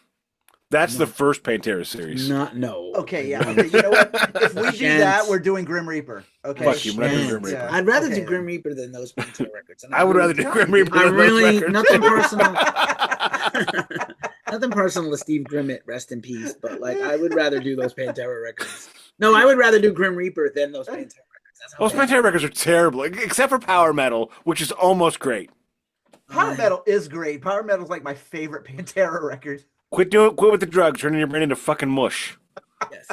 That's the first Pantera series. No. Okay, yeah. Okay, you know what? If we do Chance. that, we're doing Grim Reaper. Okay. Fuck you, we're not doing Chance. Grim Reaper. Yeah. I'd rather Okay, do then. Grim Reaper than those Pantera records. And I would rather do Grim Reaper I than those really records. nothing personal. Nothing personal to Steve Grimmett, rest in peace. But like, I would rather do those Pantera records. No, I would rather do Grim Reaper than those Pantera records. That's how Those bad. Pantera records are terrible, except for Power Metal, which is almost great. Power metal is great. Power metal is like my favorite Pantera record. Quit with the drugs, turning your brain into fucking mush. Yes.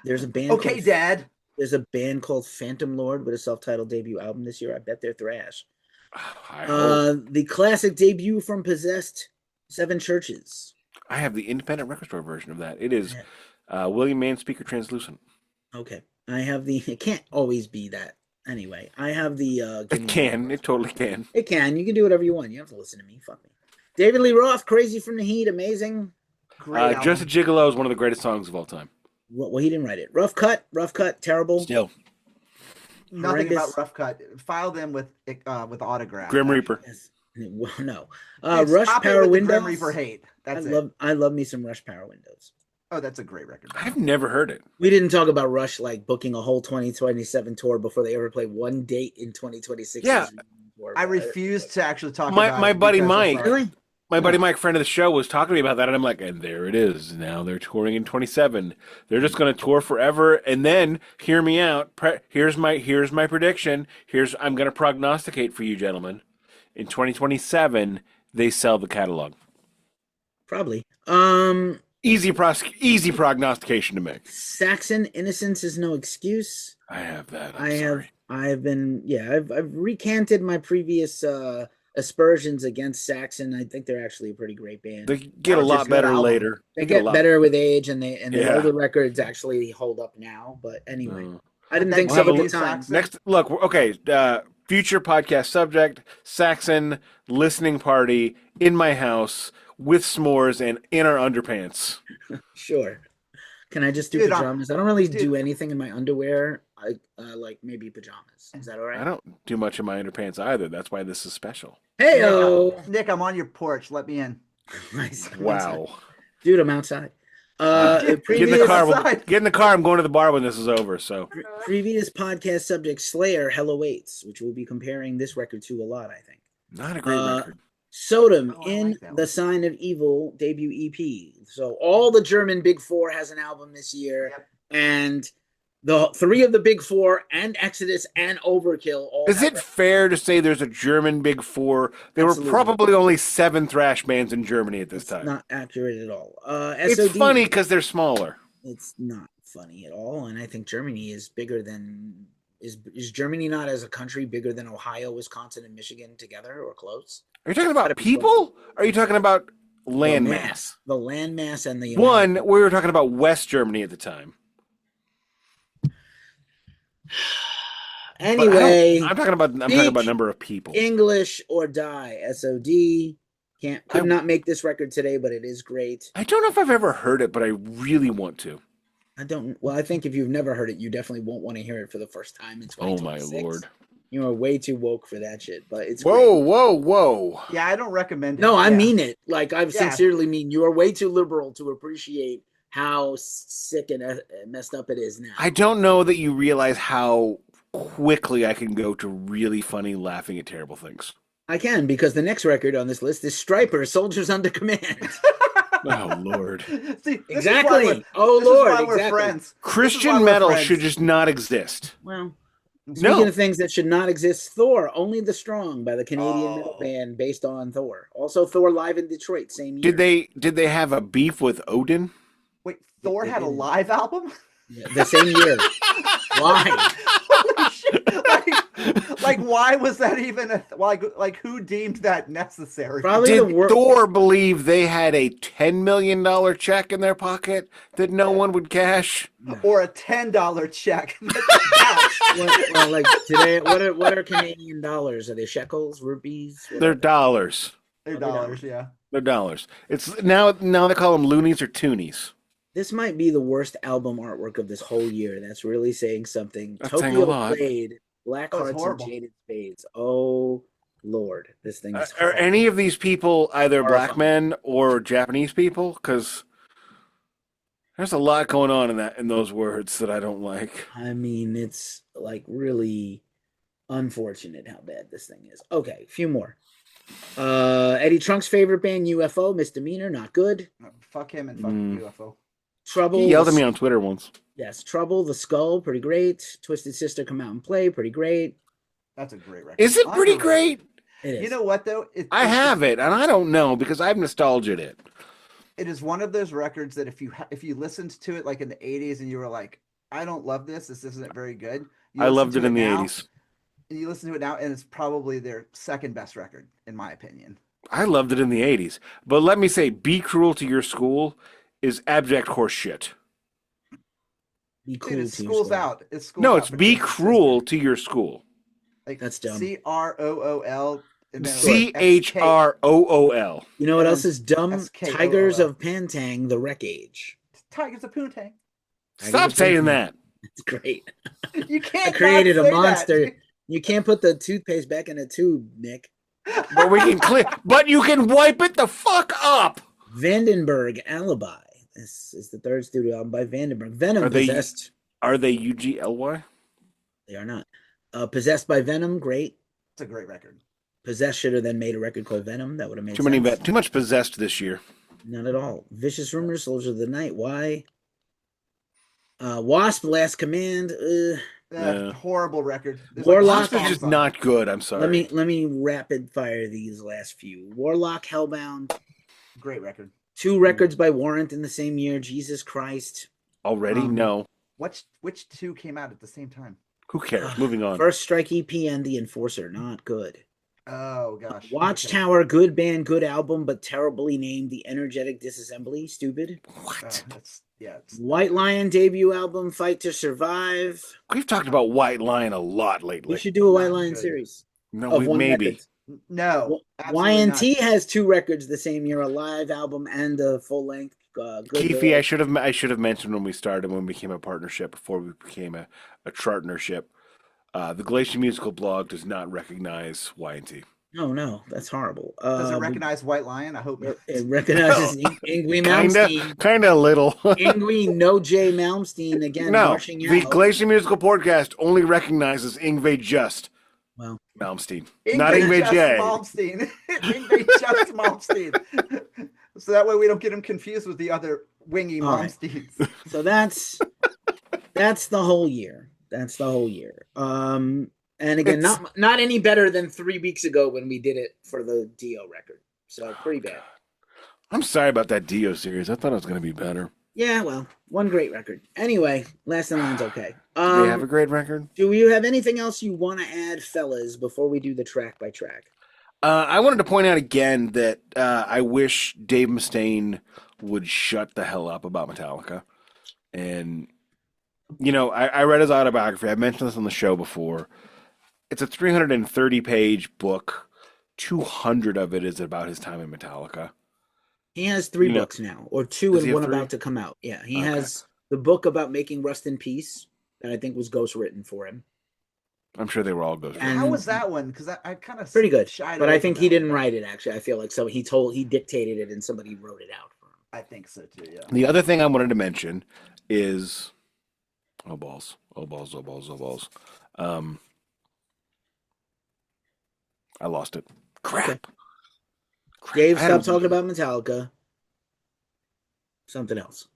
There's a band. Okay, called, Dad. There's a band called Phantom Lord with a self-titled debut album this year. I bet they're thrash. I hope. The classic debut from Possessed, Seven Churches. I have the independent record store version of that. It is William Mann Speaker Translucent. Okay. I have the. It can't always be that. Anyway, I have the. It can. It totally can. It can. You can do whatever you want. You don't have to listen to me. Fuck me. David Lee Roth, Crazy from the Heat, amazing. Great album. Just a Gigolo is one of the greatest songs of all time. Well, he didn't write it. Rough Cut, terrible. Still. Nothing horrendous. about Rough Cut. File them with autograph. Grim Reaper. Yes. Well, no. Dude, Rush stop it Power with the Windows. Grim Reaper hate. That's it. I love me some Rush Power Windows. Oh, that's a great record. I've never heard it. We didn't talk about Rush like booking a whole 2027 tour before they ever play one date in 2026. Yeah. I refuse to actually talk My- about my it buddy because Mike- it's like- Really? My buddy Mike, friend of the show, was talking to me about that, and I'm like, and there it is. Now they're touring in 27. They're just going to tour forever, and then hear me out. Here's my prediction. I'm going to prognosticate for you, gentlemen. In 2027, they sell the catalog. Probably. Easy prognostication to make. Saxon, Innocence is no excuse. I have that. I've recanted my previous aspersions against Saxon. I think they're actually a pretty great band. They get a lot better later. They get better with age, and the Yeah. older records actually hold up now. But anyway, I didn't That think We'll so have at a the time. Saxon. Next, look, okay. Future podcast subject: Saxon listening party in my house with s'mores and in our underpants. Sure. Can I just do Dude, pajamas? I don't really dude. do anything in my underwear. I like maybe pajamas. Is that all right? I don't do much in my underpants either. That's why this is special. Hey-o. Nick, I'm on your porch. Let me in. Nice. Wow. Dude, I'm outside. Get in Previous, the car. outside. Get in the car. I'm going to the bar when this is over. So previous podcast subject Slayer, Hello Waits, which we'll be comparing this record to a lot, I think. not a great record. Sodom Oh, I in like that The one. Sign of Evil debut EP. So all the German Big Four has an album this year, Yep. and the three of the Big Four and Exodus and Overkill all Is have it fair to say there's a German Big Four? There Absolutely. were probably only 7 thrash bands in Germany at this It's time. not accurate at all. It's SOD, funny because they're smaller. It's not funny at all, and I think Germany is bigger than is Germany not as a country bigger than Ohio, Wisconsin, and Michigan together or close? Are you talking about people? Or are you talking about land mass? The land mass and the One, we were talking about West Germany at the time. But Anyway, I'm talking about number of people. English or Die, SOD. Could not make this record today, but it is great. I don't know if I've ever heard it, but I really want to. I think if you've never heard it, you definitely won't want to hear it for the first time in Oh my 2026. lord! You are way too woke for that shit, but it's Whoa, great. whoa, whoa! Yeah, I don't recommend it. No, I Yeah. mean it. Like, I Yeah. sincerely mean you are way too liberal to appreciate how sick and messed up it is now. I don't know that you realize how quickly I can go to really funny, laughing at terrible things. I can, because the next record on this list is Striper, Soldiers Under Command. Oh lord! See, this Exactly. Is why Oh, this Lord, Is why we're exactly. friends. This is why Christian we're metal friends. should just not exist. Well, No. speaking of things that should not exist, Thor, Only the Strong by the Canadian metal Oh. band based on Thor. Also Thor live in Detroit, same year. Did they have a beef with Odin? Wait, Thor had a live album? Yeah, the same year. Why? Holy shit! Like, why was that even like who deemed that necessary? Probably Did the worst. Thor believe they had a $10 million check in their pocket that no one would cash? Or a $10 check. Well, like today, what are Canadian dollars? Are they shekels, rupees? They're dollars. They're dollars, yeah. They're dollars. It's now they call them loonies or toonies. This might be the worst album artwork of this whole year. That's really saying something. That's saying a Tokyo lot. Blade, Black That was Hearts and horrible. Jaded Spades. Oh Lord, this thing is. Are any of these people either black Horrifying. men or Japanese people? Because there's a lot going on in those words that I don't like. I mean, it's like really unfortunate how bad this thing is. Okay, a few more. Eddie Trunk's favorite band, UFO, Misdemeanor, not good. Fuck him and fuck UFO. Trouble. He yelled at me on Twitter once. Yes, Trouble, The Skull, pretty great. Twisted Sister, Come Out and Play, pretty great. That's a great record. Is it pretty Honestly, great? It is. You know what though? I have it, and I don't know because I've nostalgia'd it. It is one of those records that if you listened to it like in the 80s and you were like, I don't love this isn't very good. You I listen loved to it in the now, 80s. And you listen to it now, and it's probably their second best record, in my opinion. I loved it in the 80s. But let me say, Be Cruel to Your School is abject horse shit. Be cool Dude, it's to school's school. out. It's school's No, out it's for Be kids. Cruel to Your School. Like That's dumb. CROOL. and then CHROOL. You know what And else then is dumb? SKOOL. Tigers of Pantang, The Wreck Age. Tigers of Poontang. Stop saying that. It's great. You can't. I created not a say that. monster. You can't put the toothpaste back in a tube, Nick. But we can clear. But you can wipe it the fuck up. Vandenberg Alibi, This is the third studio album by Vandenberg. Venom, Are they- Possessed. Are they UGLY? They are not. Possessed by Venom, great. It's a great record. Possessed should have then made a record called Venom. That would have made Too sense. too much possessed this year. Not at all. Vicious Rumors, Soldiers of the Night. Why? Wasp, Last Command. Horrible record. There's Warlock Wasp is just not good. I'm sorry. Let me rapid fire these last few. Warlock, Hellbound. Great record. 2 records by Warrant in the same year. Jesus Christ. Already? No. Which 2 came out at the same time? Who cares? Moving on. First Strike EP and The Enforcer. Not good. Oh gosh. Watchtower, good band, good album, but terribly named The Energetic Disassembly. Stupid. What? White Lion debut album, Fight to Survive. We've talked about White Lion a lot lately. We should do a White Not Lion good. series. No, maybe. Record. No. YNT has 2 records the same year, a live album and a full length. Keefy, I should have mentioned when we became a partnership before we became a chartnership. The Glacially Musical blog does not recognize YNT. No, that's horrible. Does it recognize White Lion? I hope not. It recognizes Yngwie Malmsteen. Kind of little. Yngwie, no J. Malmsteen again. No, Marching the out. Glacially Musical podcast only recognizes Yngwie Just Well, Malmsteen, not Yngwie Just J. Malmsteen. Yngwie Just Malmsteen. So that way we don't get him confused with the other wingy All right. Malmsteens. So that's the whole year. That's the whole year. And again, not any better than 3 weeks ago when we did it for the Dio record. So pretty bad. I'm sorry about that Dio series. I thought it was going to be better. Yeah, well, one great record. Anyway, Last in Line's okay. Do they have a great record? Do you have anything else you want to add, fellas, before we do the track by track? I wanted to point out again that I wish Dave Mustaine would shut the hell up about Metallica. And, I read his autobiography. I mentioned this on the show before. It's a 330-page book. 200 of it is about his time in Metallica. He has 3 books now, or 2 and one 3? about to come out. Yeah, he has the book about making Rust in Peace that I think was ghostwritten for him. I'm sure they were all ghostwritten. And How was that one? Because I kind of pretty good, shied but away I think from he that didn't one. write it. Actually, I feel like he dictated it and somebody wrote it out for him. I think so too. Yeah. The other thing I wanted to mention is, oh balls. I lost it. Crap. Okay. Dave, stop talking about Metallica. Something else.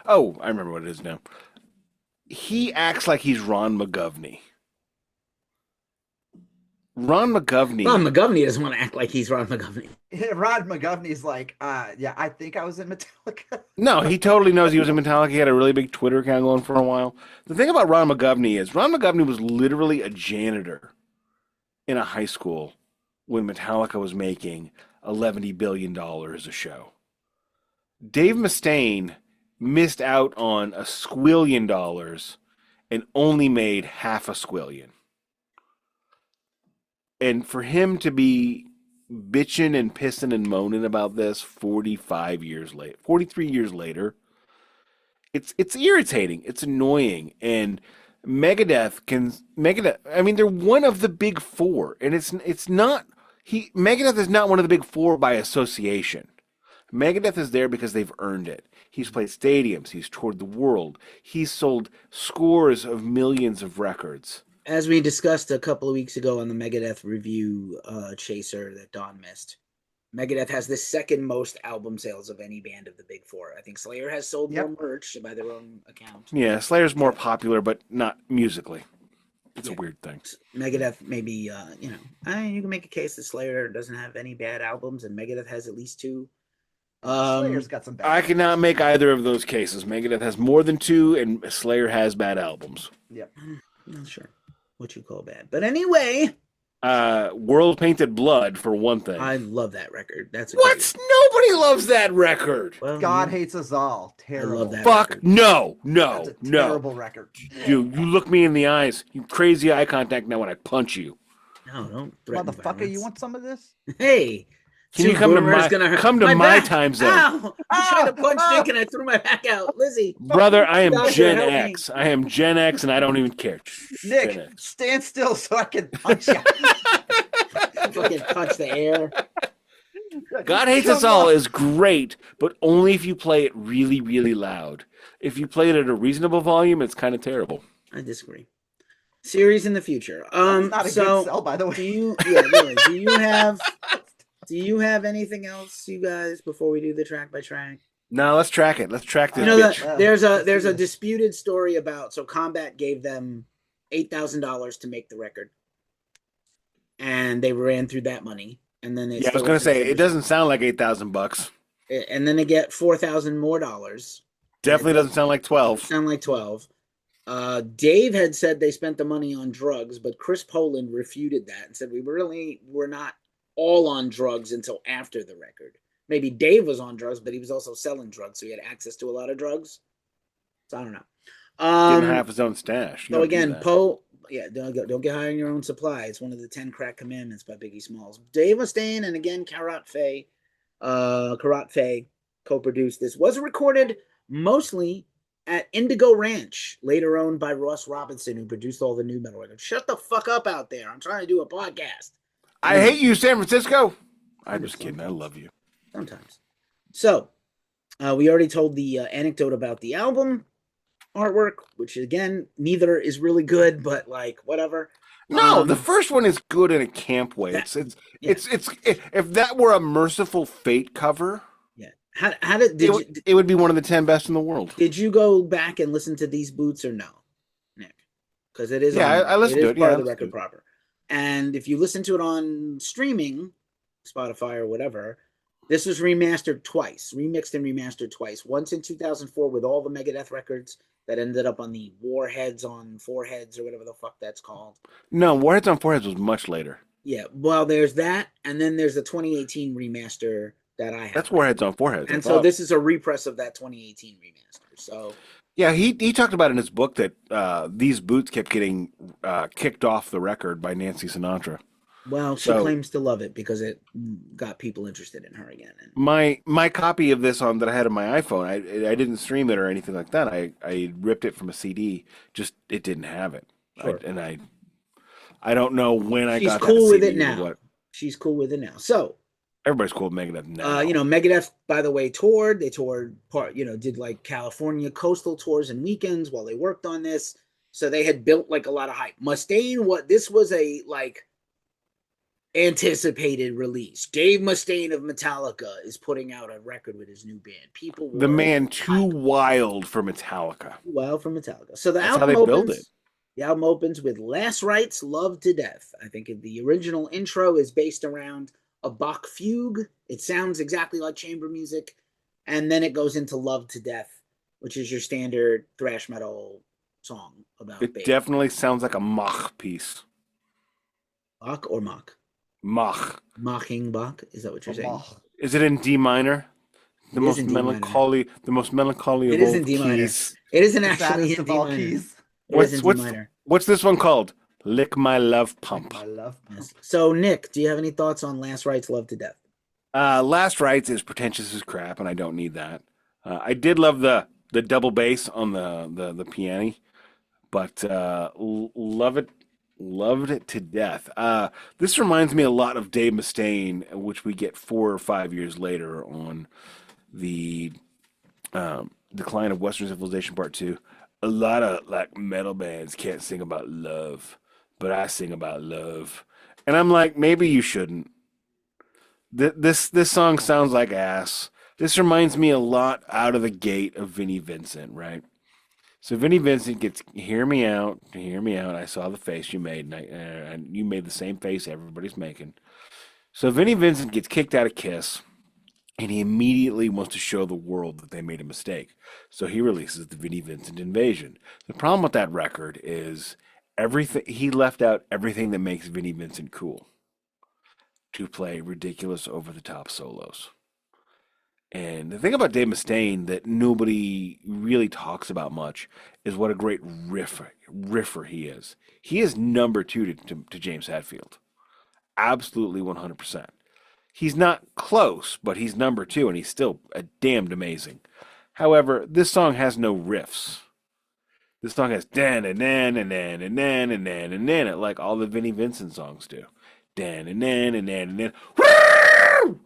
Oh, I remember what it is now. He acts like he's Ron McGovney. Ron McGovney doesn't want to act like he's Ron McGovney. Rod McGovney's like, yeah, I think I was in Metallica. No, he totally knows he was in Metallica. He had a really big Twitter account going for a while. The thing about Ron McGovney is Ron McGovney was literally a janitor in a high school when Metallica was making $11 billion a show. Dave Mustaine missed out on $1 squillion and only made half a squillion. And for him to be bitching and pissing and moaning about this 43 years later, it's irritating. It's annoying. And Megadeth, I mean, they're one of the big 4, and Megadeth is not one of the big 4 by association. Megadeth is there because they've earned it. He's played stadiums. He's toured the world. He's sold scores of millions of records. As we discussed a couple of weeks ago on the Megadeth review chaser that Don missed, Megadeth has the second most album sales of any band of the big 4. I think Slayer has sold more merch by their own account. Yeah, Slayer's more popular, but not musically. It's a weird thing. Megadeth, maybe, you can make a case that Slayer doesn't have any bad albums, and Megadeth has at least 2. Slayer's got some bad I cannot make either of those cases. Megadeth has more than 2, and Slayer has bad albums. Yep. I'm not sure what you call bad. But anyway... World Painted Blood, for one thing. I love that record. That's what? Nobody loves that record. Well, God Hates Us All. Terrible. I love that Fuck record. no. That's a terrible record. You look me in the eyes. You crazy eye contact now when I punch you. No, don't threaten Motherfucker, violence. you want some of this? Hey. Can you come to my time zone? Ow! I'm trying to punch Nick and I threw my back out. Lizzie. Brother, I am Doctor, Gen help me. X. I am Gen X and I don't even care. Nick, Gen X. stand still so I can punch you. Fucking punch the air. God Hates Us All is great, but only if you play it really, really loud. If you play it at a reasonable volume, it's kind of terrible. I disagree. Series in the future. That's not a good sell, by the way. Do you have anything else, you guys, before we do the track by track? No, let's track it. Let's track this bitch. There's a disputed story about, so Combat gave them $8,000 to make the record, and they ran through that money, and then I was gonna say it doesn't sound like $8,000, and then they get $4,000 more dollars. Definitely doesn't sound like 12. Sound like 12. Dave had said they spent the money on drugs, but Chris Poland refuted that and said we really were not all on drugs until after the record. Maybe Dave was on drugs, but he was also selling drugs, so he had access to a lot of drugs. So I don't know. Didn't have his own stash. So again, Poe, don't get high on your own supply. It's one of the 10 crack commandments by Biggie Smalls. Dave Mustaine and again Karat Faye co-produced this. Was recorded mostly at Indigo Ranch, later owned by Ross Robinson, who produced all the new metal records. Shut the fuck up out there. I'm trying to do a podcast. I hate you, San Francisco. I'm just kidding. I love you. Sometimes. So, we already told the anecdote about the album artwork, which again, neither is really good, but like whatever. No, the first one is good in a camp way. It's if that were a Merciful Fate cover, it would be one of the 10 best in the world. Did you go back and listen to These Boots or no, Nick? Because it is. I listened to it. Part of the record proper. And if you listen to it on streaming, Spotify or whatever, this was remastered twice, remixed and remastered twice. Once in 2004 with all the Megadeth records that ended up on the Warheads on Foreheads or whatever the fuck that's called. No, Warheads on Foreheads was much later. Yeah, well, there's that, and then there's the 2018 remaster that I have. That's Warheads on Foreheads. And so this is a repress of that 2018 remaster. So yeah, he talked about in his book that These Boots kept getting kicked off the record by Nancy Sinatra. Well, she claims to love it because it got people interested in her again. My copy of this that I had on my iPhone, I didn't stream it or anything like that. I ripped it from a CD. Just it didn't have it. Sure. I don't know when I got that CD. She's cool with it now. She's cool with it now. So everybody's cool with Megadeth now. Megadeth, by the way, toured. They toured did like California coastal tours and weekends while they worked on this. So they had built like a lot of hype. Mustaine, this was a like anticipated release. Dave Mustaine of Metallica is putting out a record with his new band. The man too wild for Metallica. Wild for Metallica. So that's how they build it. The album opens with Last Rites, Love to Death. I think the original intro is based around a Bach fugue. It sounds exactly like chamber music. And then it goes into Love to Death, which is your standard thrash metal song about it. Definitely sounds like a Mach piece. Bach or Mach? Mach. Mocking Bach? Is that what you're saying? Is it in D minor? The most melancholy of all keys. It is in D minor. It isn't actually in D minor. Keys. What's this one called? Lick My Love Pump. I love pump. So, Nick, do you have any thoughts on Last Rites, Love to Death? Last Rites is pretentious as crap, and I don't need that. I did love the double bass on the piano, but loved it to death. This reminds me a lot of Dave Mustaine, which we get 4 or 5 years later on the Decline of Western Civilization Part 2. A lot of like metal bands can't sing about love, but I sing about love. And I'm like, maybe you shouldn't. This song sounds like ass. This reminds me a lot out of the gate of Vinnie Vincent, right? So Vinnie Vincent gets, hear me out. I saw the face you made, and you made the same face everybody's making. So Vinnie Vincent gets kicked out of Kiss, and he immediately wants to show the world that they made a mistake. So he releases the Vinnie Vincent Invasion. The problem with that record is he left out everything that makes Vinnie Vincent cool to play ridiculous over-the-top solos. And the thing about Dave Mustaine that nobody really talks about much is what a great riffer he is. He is number 2 to James Hetfield. Absolutely 100%. He's not close, but he's number 2, and he's still damned amazing. However, this song has no riffs. This song has dan and nan and nan and nan and nan and nan, like all the Vinnie Vincent songs do. Dan and nan and nan and nan. Woo!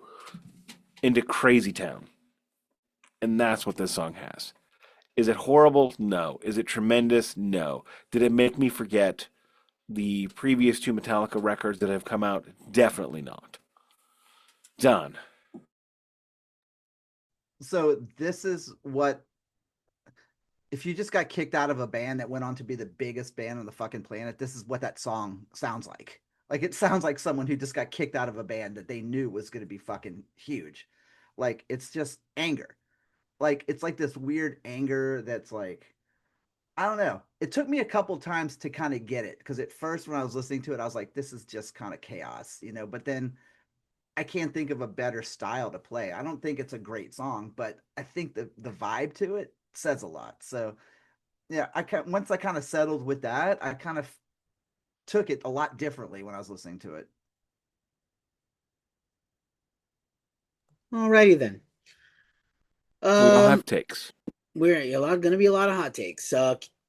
into Crazy Town. And that's what this song has. Is it horrible? No. Is it tremendous? No. Did it make me forget the previous two Metallica records that have come out? Definitely not. Done. So this is what, if you just got kicked out of a band that went on to be the biggest band on the fucking planet, this is what that song sounds like. Like, it sounds like someone who just got kicked out of a band that they knew was going to be fucking huge. Like, it's just anger. Like, it's like this weird anger that's like, I don't know. It took me a couple times to kind of get it, because at first when I was listening to it, I was like, this is just kind of chaos, you know, but then I can't think of a better style to play. I don't think it's a great song, but I think the vibe to it says a lot. So yeah, once I kind of settled with that, I kind of took it a lot differently when I was listening to it. Alrighty then. We all have takes. We're gonna be a lot of hot takes.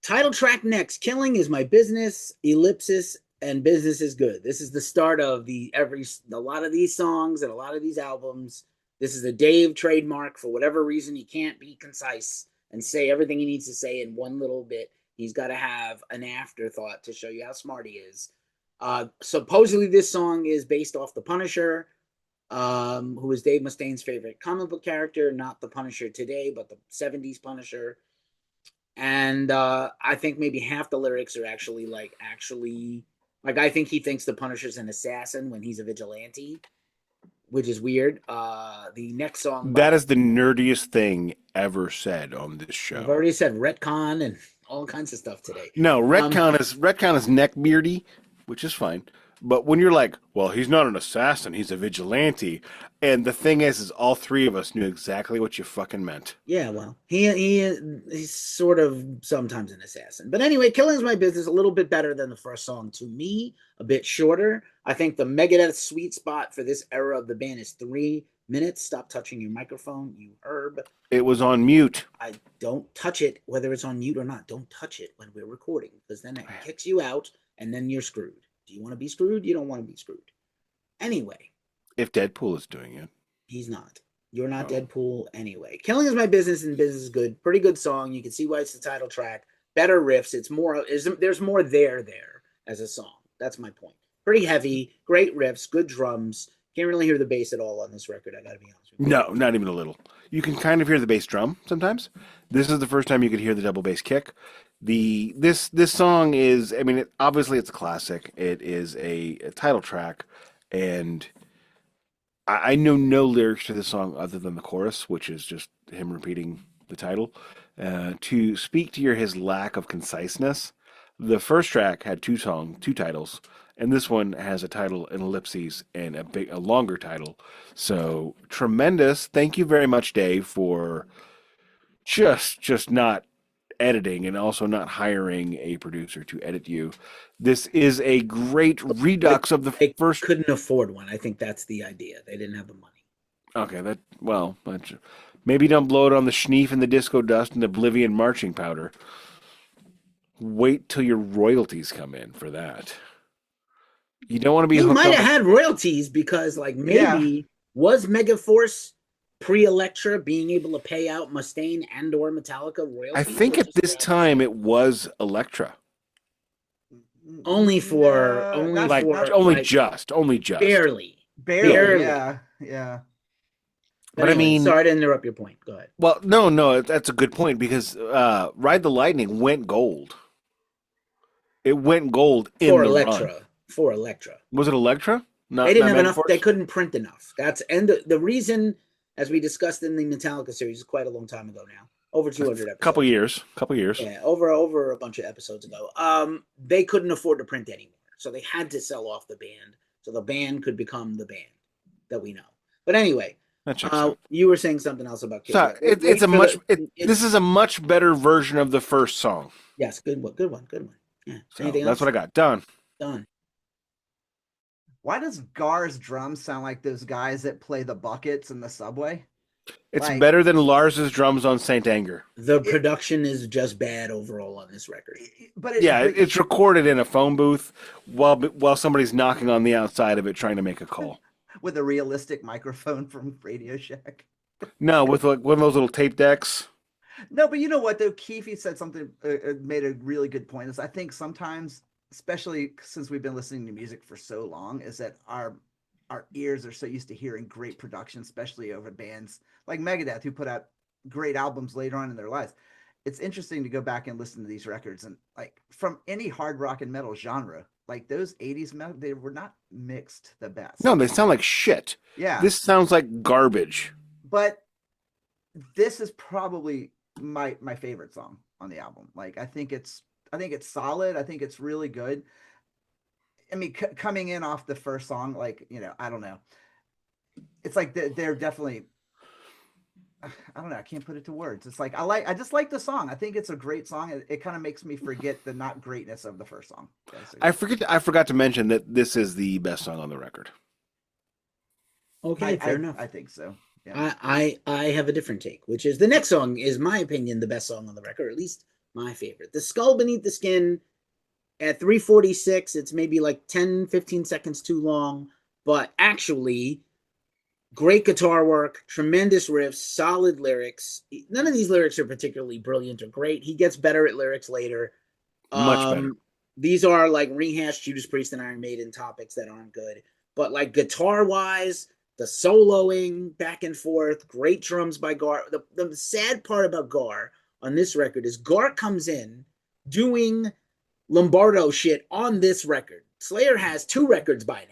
Title track next. Killing is my business. Ellipsis and business is good. This is the start of a lot of these songs and a lot of these albums. This is the Dave trademark. For whatever reason, he can't be concise and say everything he needs to say in one little bit. He's got to have an afterthought to show you how smart he is. Supposedly, this song is based off the Punisher, who is Dave Mustaine's favorite comic book character, not the Punisher today, but the 70s Punisher. And I think maybe half the lyrics are actually I think he thinks the Punisher's an assassin when he's a vigilante, which is weird. The next song, that is the nerdiest thing ever said on this show. I've already said retcon and all kinds of stuff today. No, retcon is neckbeardy, which is fine. But when you're like, well, he's not an assassin, he's a vigilante. And the thing is all three of us knew exactly what you fucking meant. Yeah, well, he's sort of sometimes an assassin. But anyway, Killing's My Business, a little bit better than the first song to me, a bit shorter. I think the Megadeth sweet spot for this era of the band is 3 minutes. Stop touching your microphone, you herb. It was on mute. I don't touch it, whether it's on mute or not. Don't touch it when we're recording, because then it kicks you out, and then you're screwed. Do you want to be screwed? You don't want to be screwed. Anyway. If Deadpool is doing it. He's not. You're not Deadpool anyway. Killing is My Business and Business is good. Pretty good song. You can see why it's the title track. Better riffs. There's more there as a song. That's my point. Pretty heavy. Great riffs. Good drums. Can't really hear the bass at all on this record. I got to be honest with you. No, not even a little. You can kind of hear the bass drum sometimes. This is the first time you could hear the double bass kick. This song is, obviously it's a classic. It is a title track, and I know no lyrics to this song other than the chorus, which is just him repeating the title. To speak to his lack of conciseness, the first track had two titles, and this one has a title in ellipses and a longer title. So tremendous. Thank you very much, Dave, for just not editing and also not hiring a producer to edit you. This is a great redux of the first. Couldn't afford one. I think that's the idea. They didn't have the money. Okay, maybe don't blow it on the schneef and the disco dust and oblivion marching powder. Wait till your royalties come in for that. You don't want to be. He might have had royalties because, was Megaforce pre-Elektra being able to pay out Mustaine and or Metallica royalties? I think at this time it was Elektra. Only just. Barely. Yeah. But anyway, sorry to interrupt your point. Go ahead. Well, no, that's a good point because Ride the Lightning went gold. It went gold for Elektra. For Elektra. Was it Elektra? They didn't have enough. They couldn't print enough. The reason, as we discussed in the Metallica series, quite a long time ago now, over 200 episodes. Couple years. Yeah, over a bunch of episodes ago. They couldn't afford to print anymore, so they had to sell off the band, so the band could become the band that we know. But anyway, you were saying something else about Kid. Sorry, this is a much better version of the first song. Yes, good one. Yeah. So that's what I got. Done. Why does Gar's drums sound like those guys that play the buckets in the subway? It's better than Lars's drums on Saint Anger. The production is just bad overall on this record. But it's recorded in a phone booth while somebody's knocking on the outside of it trying to make a call. with a realistic microphone from Radio Shack. No, with like one of those little tape decks. No, but you know what though? Keefy said something, made a really good point. Is I think sometimes, especially since we've been listening to music for so long, is that our ears are so used to hearing great production, especially over bands like Megadeth, who put out great albums later on in their lives. It's interesting to go back and listen to these records, and like from any hard rock and metal genre, like those '80s metal, they were not mixed the best. No, they sound like shit. Yeah, This sounds like garbage. but this is probably my favorite song on the album. Like I think it's solid. I think it's really good. I mean, coming in off the first song, like, you know, I don't know. It's like they're definitely, I don't know. I can't put it to words. It's like I just like the song. I think it's a great song. It kind of makes me forget the not greatness of the first song. Basically. I forgot to mention that this is the best song on the record. Okay, fair enough. I think so. Yeah. I have a different take, which is the next song is, my opinion, the best song on the record, or at least my favorite. The Skull Beneath the Skin at 3:46, it's maybe like 10, 15 seconds too long, but actually great guitar work, tremendous riffs, solid lyrics. None of these lyrics are particularly brilliant or great. He gets better at lyrics later. Much better. These are like rehashed Judas Priest and Iron Maiden topics that aren't good. But like guitar-wise, the soloing back and forth, great drums by Gar. The sad part about Gar on this record is Gar comes in doing Lombardo shit on this record. Slayer has 2 records by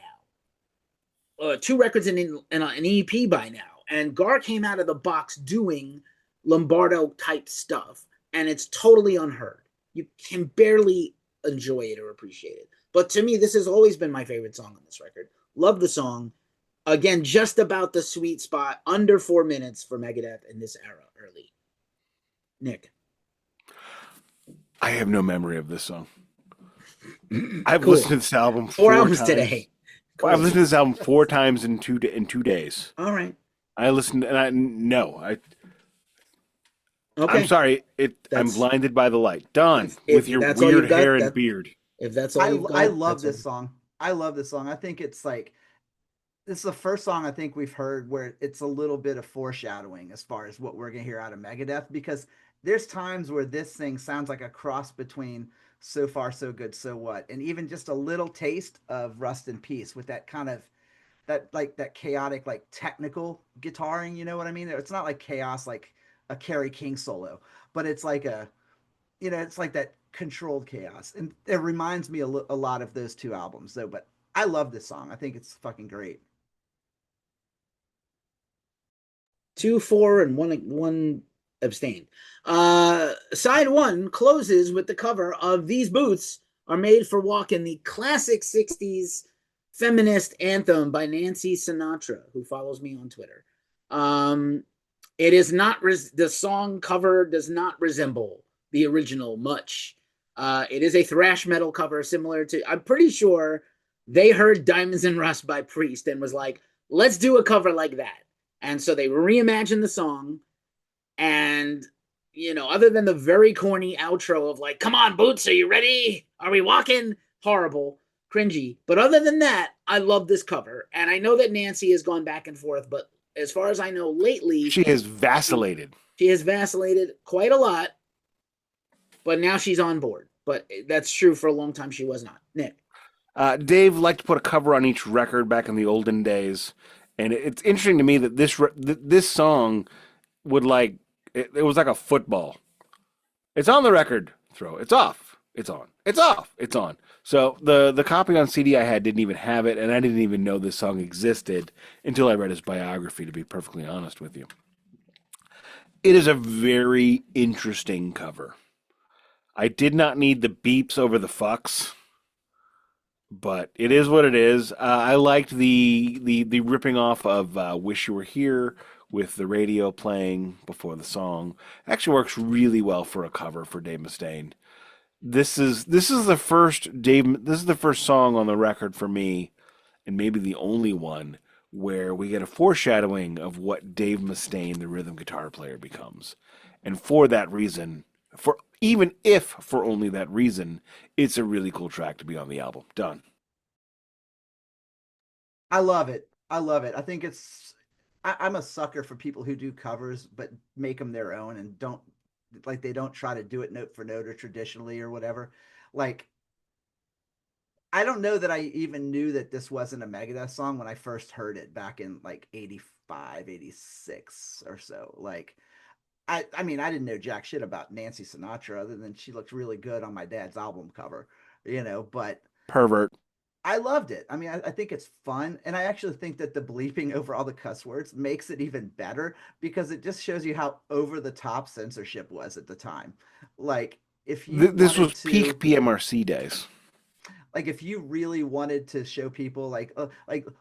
now. 2 records and an EP by now. And Gar came out of the box doing Lombardo type stuff. And it's totally unheard. You can barely enjoy it or appreciate it. But to me, this has always been my favorite song on this record. Love the song. Again, just about the sweet spot, under 4 minutes for Megadeth in this era, early. Nick. I have no memory of this song. I've listened to this album 4 albums times. today. Cool. I've listened to this album 4 times in 2 days. All right. I listened, and I'm Okay. sorry. I'm blinded by the light. Done with your weird hair and beard. If that's all you've got, I love this song. I love this song. I think it's like, this is the first song I think we've heard where it's a little bit of foreshadowing as far as what we're going to hear out of Megadeth, because there's times where this thing sounds like a cross between So Far, So Good, So What, and even just a little taste of Rust in Peace with that kind of, that chaotic, like technical guitaring, you know what I mean? It's not like chaos, like a Kerry King solo, but it's like it's like that controlled chaos. And it reminds me a lot of those 2 albums though, but I love this song. I think it's fucking great. 2, 4, and one abstained. Side 1 closes with the cover of These Boots Are Made for Walking, the classic 60s feminist anthem by Nancy Sinatra, who follows me on Twitter. It is not, the song cover does not resemble the original much. It is a thrash metal cover similar to, I'm pretty sure they heard Diamonds and Rust by Priest and was like, let's do a cover like that. And so they reimagined the song. And, you know, other than the very corny outro of like, come on, Boots, are you ready? Are we walking? Horrible, cringy. But other than that, I love this cover. And I know that Nancy has gone back and forth, but as far as I know lately, she has vacillated. She has vacillated quite a lot, but now she's on board. But that's true, for a long time she was not. Nick. Dave liked to put a cover on each record back in the olden days. And it's interesting to me that this song would like, it was like a football. It's on the record, throw. It's off. It's on. It's off. It's on. So the copy on CD I had didn't even have it, and I didn't even know this song existed until I read his biography, to be perfectly honest with you. It is a very interesting cover. I did not need the beeps over the fucks, but it is what it is. I liked the ripping off of "Wish You Were Here" with the radio playing before the song. Actually works really well for a cover for Dave Mustaine. This is the first song on the record for me, and maybe the only one, where we get a foreshadowing of what Dave Mustaine, the rhythm guitar player, becomes. And for that reason, even if for only that reason, it's a really cool track to be on the album. Done. I love it. I love it. I think I'm a sucker for people who do covers, but make them their own and they don't try to do it note for note or traditionally or whatever. Like, I don't know that I even knew that this wasn't a Megadeth song when I first heard it back in like 85, 86 or so. Like, I mean, I didn't know jack shit about Nancy Sinatra other than she looked really good on my dad's album cover, but Pervert. I loved it. I mean, I think it's fun. And I actually think that the bleeping over all the cuss words makes it even better because it just shows you how over the top censorship was at the time. Like, if you This was wanted peak to, PMRC days. like, if you really wanted to show people, like,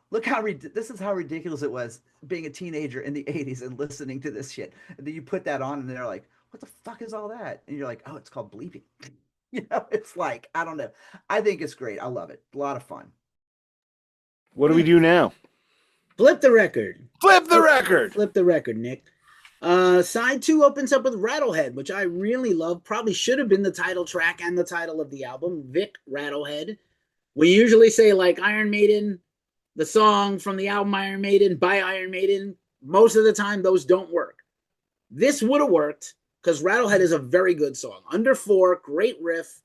look this is how ridiculous it was being a teenager in the 80s and listening to this shit. And then you put that on and they're like, what the fuck is all that? And you're like, oh, it's called bleeping. It's like, I don't know. I think it's great. I love it. A lot of fun. What do we do now? Flip the record. Flip the record. Flip the record, Nick. Side 2 opens up with Rattlehead, which I really love. Probably should have been the title track and the title of the album, Vic Rattlehead. We usually say like Iron Maiden, the song from the album Iron Maiden by Iron Maiden. Most of the time, those don't work. This would have worked because Rattlehead is a very good song. Under 4, great riff.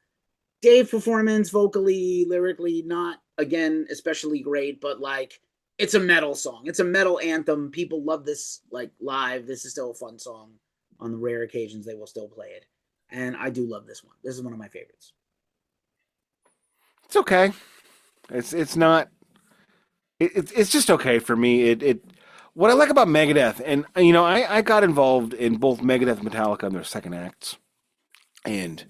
Dave performance, vocally, lyrically, not, again, especially great, but like, it's a metal song. It's a metal anthem. People love this like live. This is still a fun song. On the rare occasions they will still play it. And I do love this one. This is one of my favorites. It's okay. It's not. It's just okay for me. What I like about Megadeth, and I got involved in both Megadeth and Metallica in their second acts, and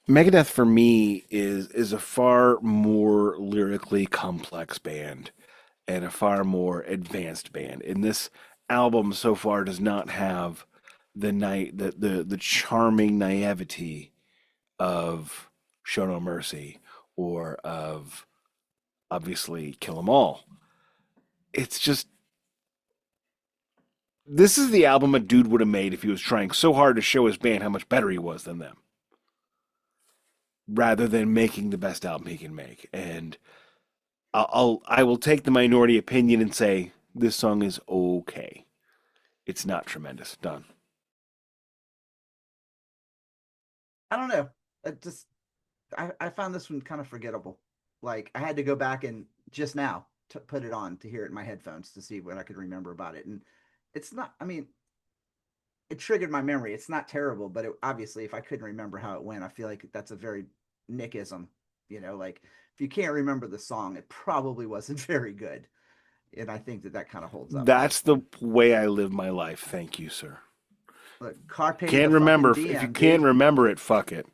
Megadeth for me is a far more lyrically complex band and a far more advanced band. And this album so far does not have the charming naivety of Show No Mercy or of obviously Kill 'Em All. It's just this is the album a dude would have made if he was trying so hard to show his band how much better he was than them, rather than making the best album he can make. And I will take the minority opinion and say this song is okay. It's not tremendous. Done. I don't know. I found this one kind of forgettable. Like, I had to go back and just now to put it on to hear it in my headphones to see what I could remember about it. And it's not, I mean, it triggered my memory. It's not terrible, but obviously if I couldn't remember how it went, I feel like that's a very Nickism, like if you can't remember the song, it probably wasn't very good. And I think that kind of holds up. That's the way I live my life. Thank you, sir. Look, Carpe can't remember. If you can't remember it, fuck it.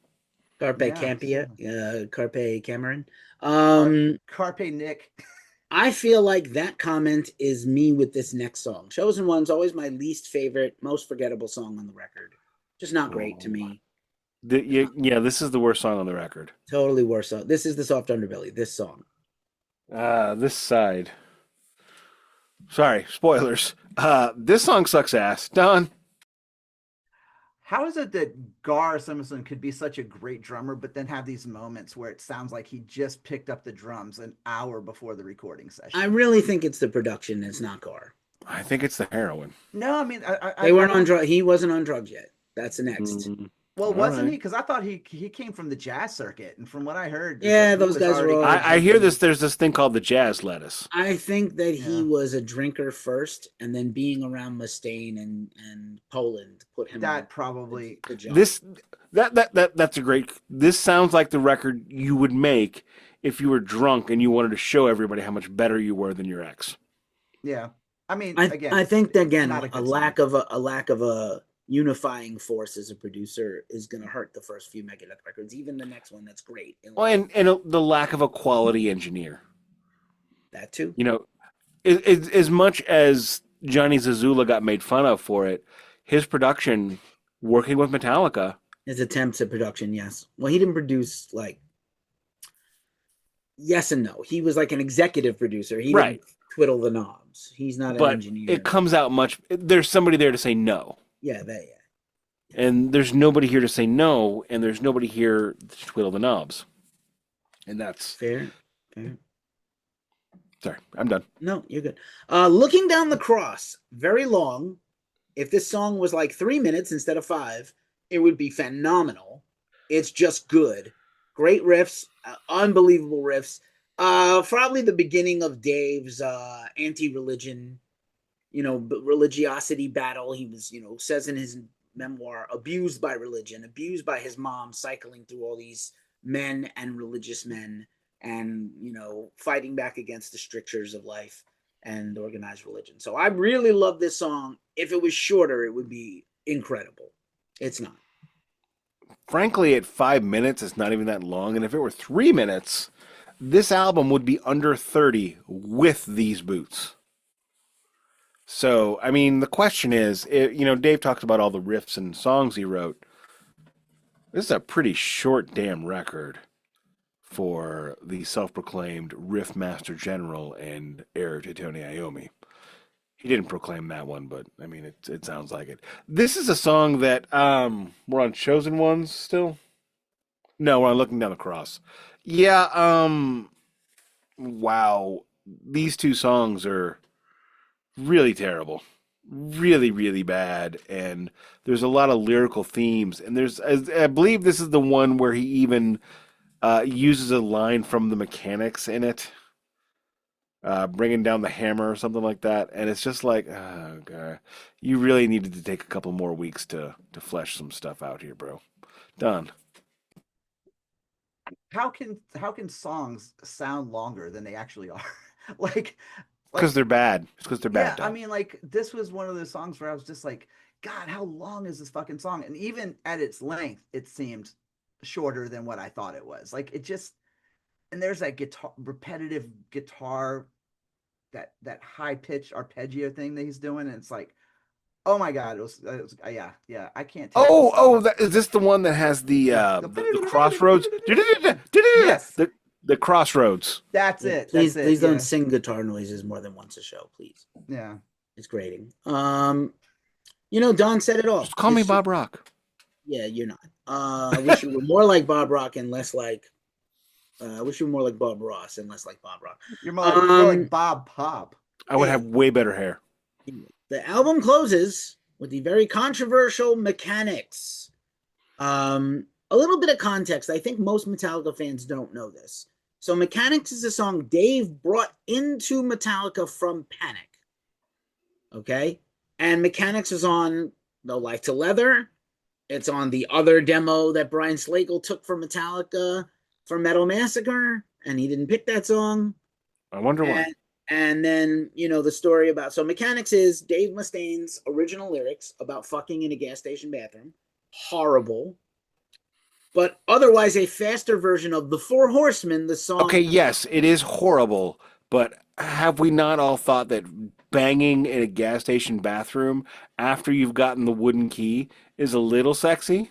Carpe Campia, Carpe Cameron. Carpe Nick. I feel like that comment is me with this next song. Chosen One's always my least favorite, most forgettable song on the record. Just not great to me. This is the worst song on the record. Totally worst song. This is the Soft Underbelly, this song. This side. Sorry, spoilers. This song sucks ass. Done. How is it that Gar Simpson could be such a great drummer, but then have these moments where it sounds like he just picked up the drums an hour before the recording session? I really think it's the production. It's not Gar. I think it's the heroin. No, I mean, they weren't on drugs. He wasn't on drugs yet. That's the next. Mm-hmm. Well, wasn't he? Because I thought he came from the jazz circuit, and from what I heard, yeah, those guys are all. I hear this. There's this thing called the jazz lettuce. I think that he was a drinker first, and then being around Mustaine and Poland put him. That probably the job. That's a great. This sounds like the record you would make if you were drunk and you wanted to show everybody how much better you were than your ex. Yeah, I mean, I think that, again, a lack of a unifying force as a producer is going to hurt the first few Megadeth records. Even the next one, that's great. Well, and the lack of a quality engineer. That too. As much as Johnny Zazula got made fun of for it, his production, working with Metallica, his attempts at production, yes. Well, he didn't produce yes and no. He was like an executive producer. He didn't twiddle the knobs. He's not an engineer. It comes out there's somebody there to say no. Yeah, And there's nobody here to say no, and there's nobody here to twiddle the knobs. And that's fair. Sorry, I'm done. No, you're good. Looking Down the Cross, very long. If this song was like 3 minutes instead of 5, it would be phenomenal. It's just good. Great riffs, unbelievable riffs. Probably the beginning of Dave's anti-religion, religiosity battle. He was, says in his memoir, abused by religion, abused by his mom, cycling through all these men and religious men, and fighting back against the strictures of life and organized religion. So I really love this song. If it was shorter, it would be incredible. It's not. Frankly, at 5 minutes, it's not even that long. And if it were 3 minutes, this album would be under 30 with these boots. So, I mean, the question is, Dave talks about all the riffs and songs he wrote. This is a pretty short damn record for the self-proclaimed riff master general and heir to Tony Iommi. He didn't proclaim that one, but I mean, it sounds like it. This is a song that we're on Chosen Ones still. No, we're on Looking Down the Cross. Yeah. Wow, these two songs are really terrible, really, really bad, and there's a lot of lyrical themes. And I believe this is the one where he even uses a line from the Mechanics in it, bringing down the hammer or something like that. And it's just like, oh god, you really needed to take a couple more weeks to flesh some stuff out here, bro. Done. How can songs sound longer than they actually are? like Because they're bad. It's because they're bad. Yeah, I mean, like, this was one of those songs where I was just like, God, how long is this fucking song? And even at its length, it seemed shorter than what I thought it was. Like, it just, and there's that repetitive guitar, that high pitched arpeggio thing that he's doing, and it's like, oh my god, it was yeah, I can't tell. Is this the one that has the crossroads? Yes, the crossroads. That's it. Please don't sing guitar noises more than once a show, please. Yeah, it's grating. Don said it all. Just call me Bob Rock. Yeah, you're not. I wish you were more like Bob Rock and less like. I wish you were more like Bob Ross and less like Bob Rock. You're more like Bob Pop. I would have way better hair. The album closes with the very controversial Mechanics. A little bit of context. I think most Metallica fans don't know this. So Mechanics is a song Dave brought into Metallica from Panic. Okay? And Mechanics is on No Life to Leather. It's on the other demo that Brian Slagle took from Metallica for Metal Massacre, and he didn't pick that song. I wonder why. And then, the story about... So Mechanics is Dave Mustaine's original lyrics about fucking in a gas station bathroom. Horrible. But otherwise a faster version of The Four Horsemen, the song... Okay, yes, it is horrible, but have we not all thought that banging in a gas station bathroom after you've gotten the wooden key is a little sexy?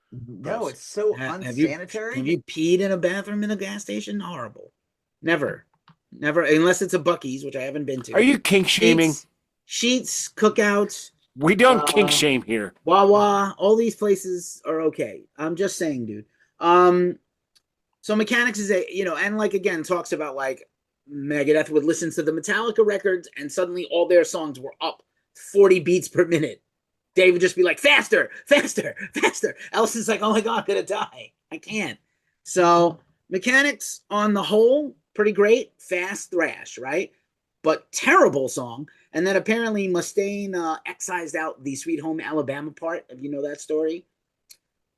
No, it's so unsanitary. Have you peed in a bathroom in a gas station? Horrible. Never, unless it's a Buc-ee's, which I haven't been to. Are you kink shaming? Sheets, cookouts. We don't kink shame here. Wawa, all these places are okay. I'm just saying, dude. So Mechanics is and again, talks about Megadeth would listen to the Metallica records and suddenly all their songs were up 40 beats per minute. Dave would just be like, faster, faster, faster. Ellison's like, oh my God, I'm going to die. I can't. So Mechanics on the whole, pretty great. Fast thrash, right? But terrible song. And then apparently Mustaine excised out the Sweet Home Alabama part. If you know that story.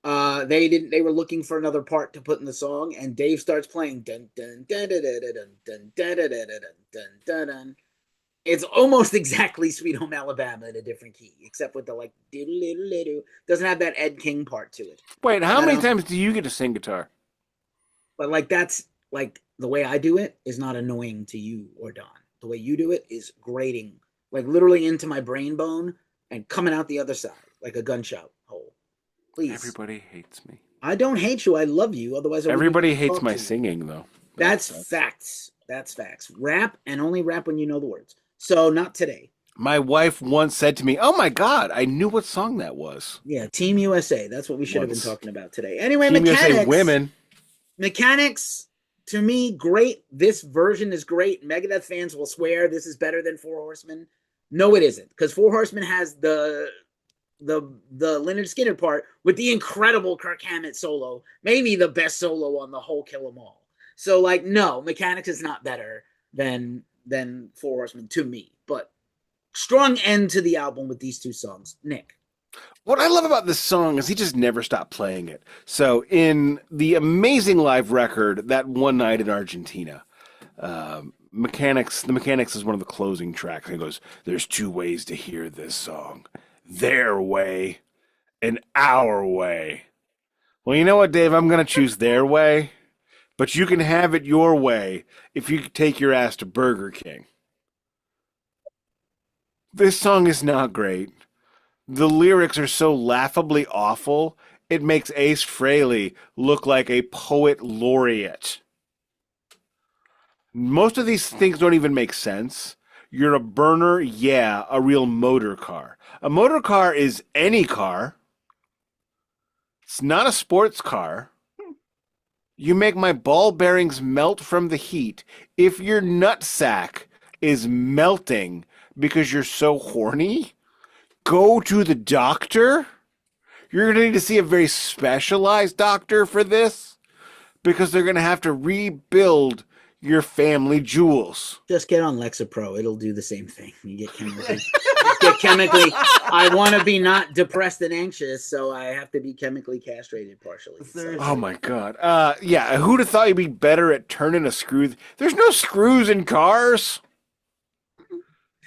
They were looking for another part to put in the song, and Dave starts playing dun dun dun dun dun dun dun dun dun dun dun. It's almost exactly Sweet Home Alabama in a different key, except with the diddle. Doesn't have that Ed King part to it. Wait, how many times do you get to sing guitar? But that's the way I do it is not annoying to you or Don. The way you do it is grating, literally into my brain bone and coming out the other side like a gunshot hole. Please. Everybody hates me. I don't hate you. I love you. Otherwise, everybody hates my singing, though. That's facts. That's facts. Rap, and only rap when you know the words. So not today. My wife once said to me, "Oh my God, I knew what song that was." Yeah, Team USA. That's what we should have been talking about today. Anyway, Team Mechanics. USA women. Mechanics to me, great. This version is great. Megadeth fans will swear this is better than Four Horsemen. No, it isn't, because Four Horsemen has the Leonard Skinner part with the incredible Kirk Hammett solo, maybe the best solo on the whole Kill 'Em All. So, like, no, Mechanics is not better than Four Horsemen to me, but strong end to the album with these two songs. Nick. What I love about this song is he just never stopped playing it. So in the amazing live record, That One Night in Argentina, the Mechanics is one of the closing tracks. And he goes, "There's two ways to hear this song. Their way and our way." Well, you know what, Dave? I'm going to choose their way, but you can have it your way if you take your ass to Burger King. This song is not great. The lyrics are so laughably awful, it makes Ace Frehley look like a poet laureate. Most of these things don't even make sense. You're a burner, yeah, a real motor car. A motor car is any car. It's not a sports car. You make my ball bearings melt from the heat. If your nutsack is melting because you're so horny, go to the doctor. You're going to need to see a very specialized doctor for this, because they're going to have to rebuild your family jewels. Just get on Lexapro. It'll do the same thing. You get chemically. I want to be not depressed and anxious, so I have to be chemically castrated partially. So. Oh my God. Yeah, who'd have thought you'd be better at turning a screw? There's no screws in cars.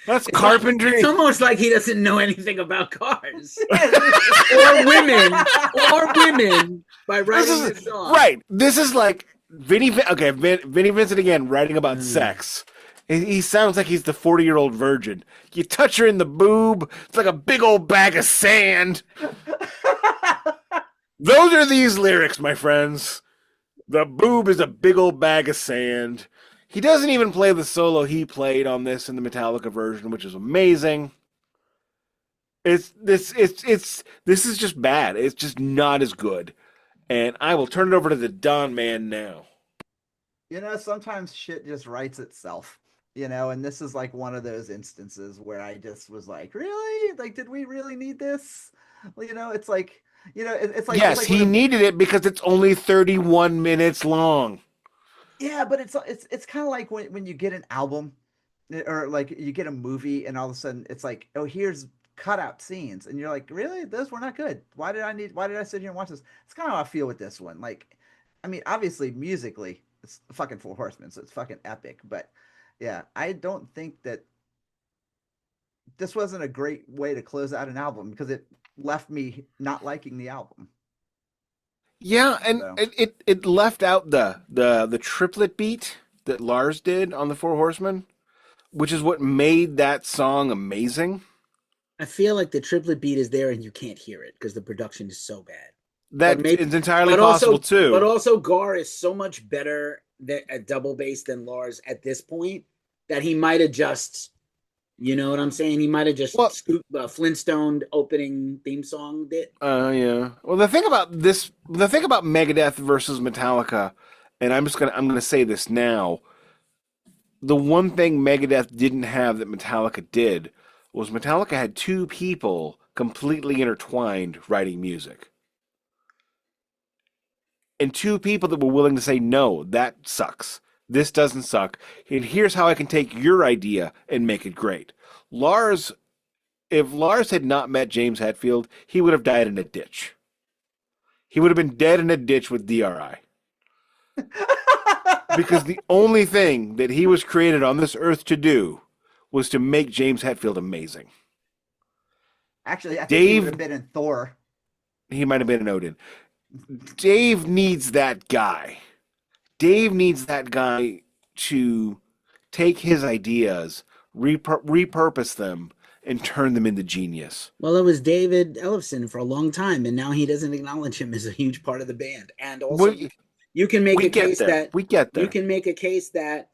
That's carpentry. It's almost like he doesn't know anything about cars or women by writing this song. Right. This is like Vinny Vincent again writing about sex. He sounds like he's the 40-year-old virgin. You touch her in the boob, it's like a big old bag of sand. Those are these lyrics, my friends. The boob is a big old bag of sand. He doesn't even play the solo he played on this in the Metallica version, which is amazing. This is just bad. It's just not as good. And I will turn it over to the Don Man now. You know, sometimes shit just writes itself, you know, and this is like one of those instances where I just was like, really? Like, did we really need this? You know, it's like, you know, it's like... Yes, it's like he needed it because it's only 31 minutes long. Yeah, but it's kind of like when you get an album or like you get a movie and all of a sudden it's like, oh, here's cutout scenes, and you're like, really? Those were not good. Why did I sit here and watch this? It's kind of how I feel with this one. Like, I mean, obviously musically, it's fucking Four Horsemen, so it's fucking epic. But yeah, I don't think that this wasn't a great way to close out an album because it left me not liking the album. Yeah, and it left out the triplet beat that Lars did on the Four Horsemen, which is what made that song amazing. I feel like the triplet beat is there and you can't hear it because the production is so bad. That is entirely possible too. But also Gar is so much better at double bass than Lars at this point that he might have just, you know what I'm saying? He might have just Flintstone opening theme song bit. Yeah. Well, the thing about Megadeth versus Metallica, and I'm gonna say this now. The one thing Megadeth didn't have that Metallica did was Metallica had two people completely intertwined writing music. And two people that were willing to say, no, that sucks. This doesn't suck. And here's how I can take your idea and make it great. If Lars had not met James Hetfield, he would have died in a ditch. He would have been dead in a ditch with DRI. Because the only thing that he was created on this earth to do was to make James Hetfield amazing. Actually, I think he would have been in Thor. He might have been in Odin. Dave needs that guy. Dave needs that guy to take his ideas, repurpose them, and turn them into genius. Well, it was David Ellefson for a long time, and now he doesn't acknowledge him as a huge part of the band. And also, you can make a case that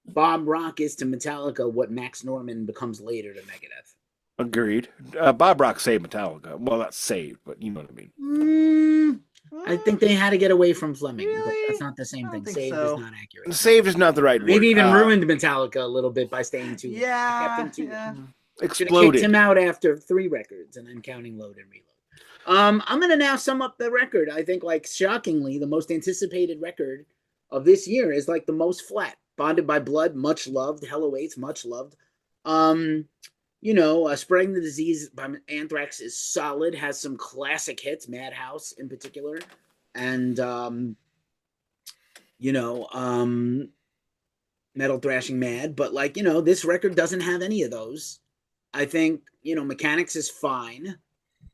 Bob Rock is to Metallica what Max Norman becomes later to Megadeth. Agreed. Bob Rock saved Metallica. Well, not saved, but you know what I mean. I think they had to get away from Fleming, but Really? that's not the same I don't thing. think Saved so. is not accurate. Saved is not the right word. Maybe even ruined Metallica a little bit by staying too long. Yeah, Kept him too yeah. long. Should have kicked Exploded. him out after 3 records and then counting Load and Reload. I'm gonna now sum up the record. I think, like, shockingly, the most anticipated record of this year is like the most flat. Bonded by Blood, much loved. Hell Awaits, much loved. Spreading the Disease by Anthrax is solid. Has some classic hits, Madhouse in particular, and Metal Thrashing Mad. But this record doesn't have any of those. I think Mechanics is fine,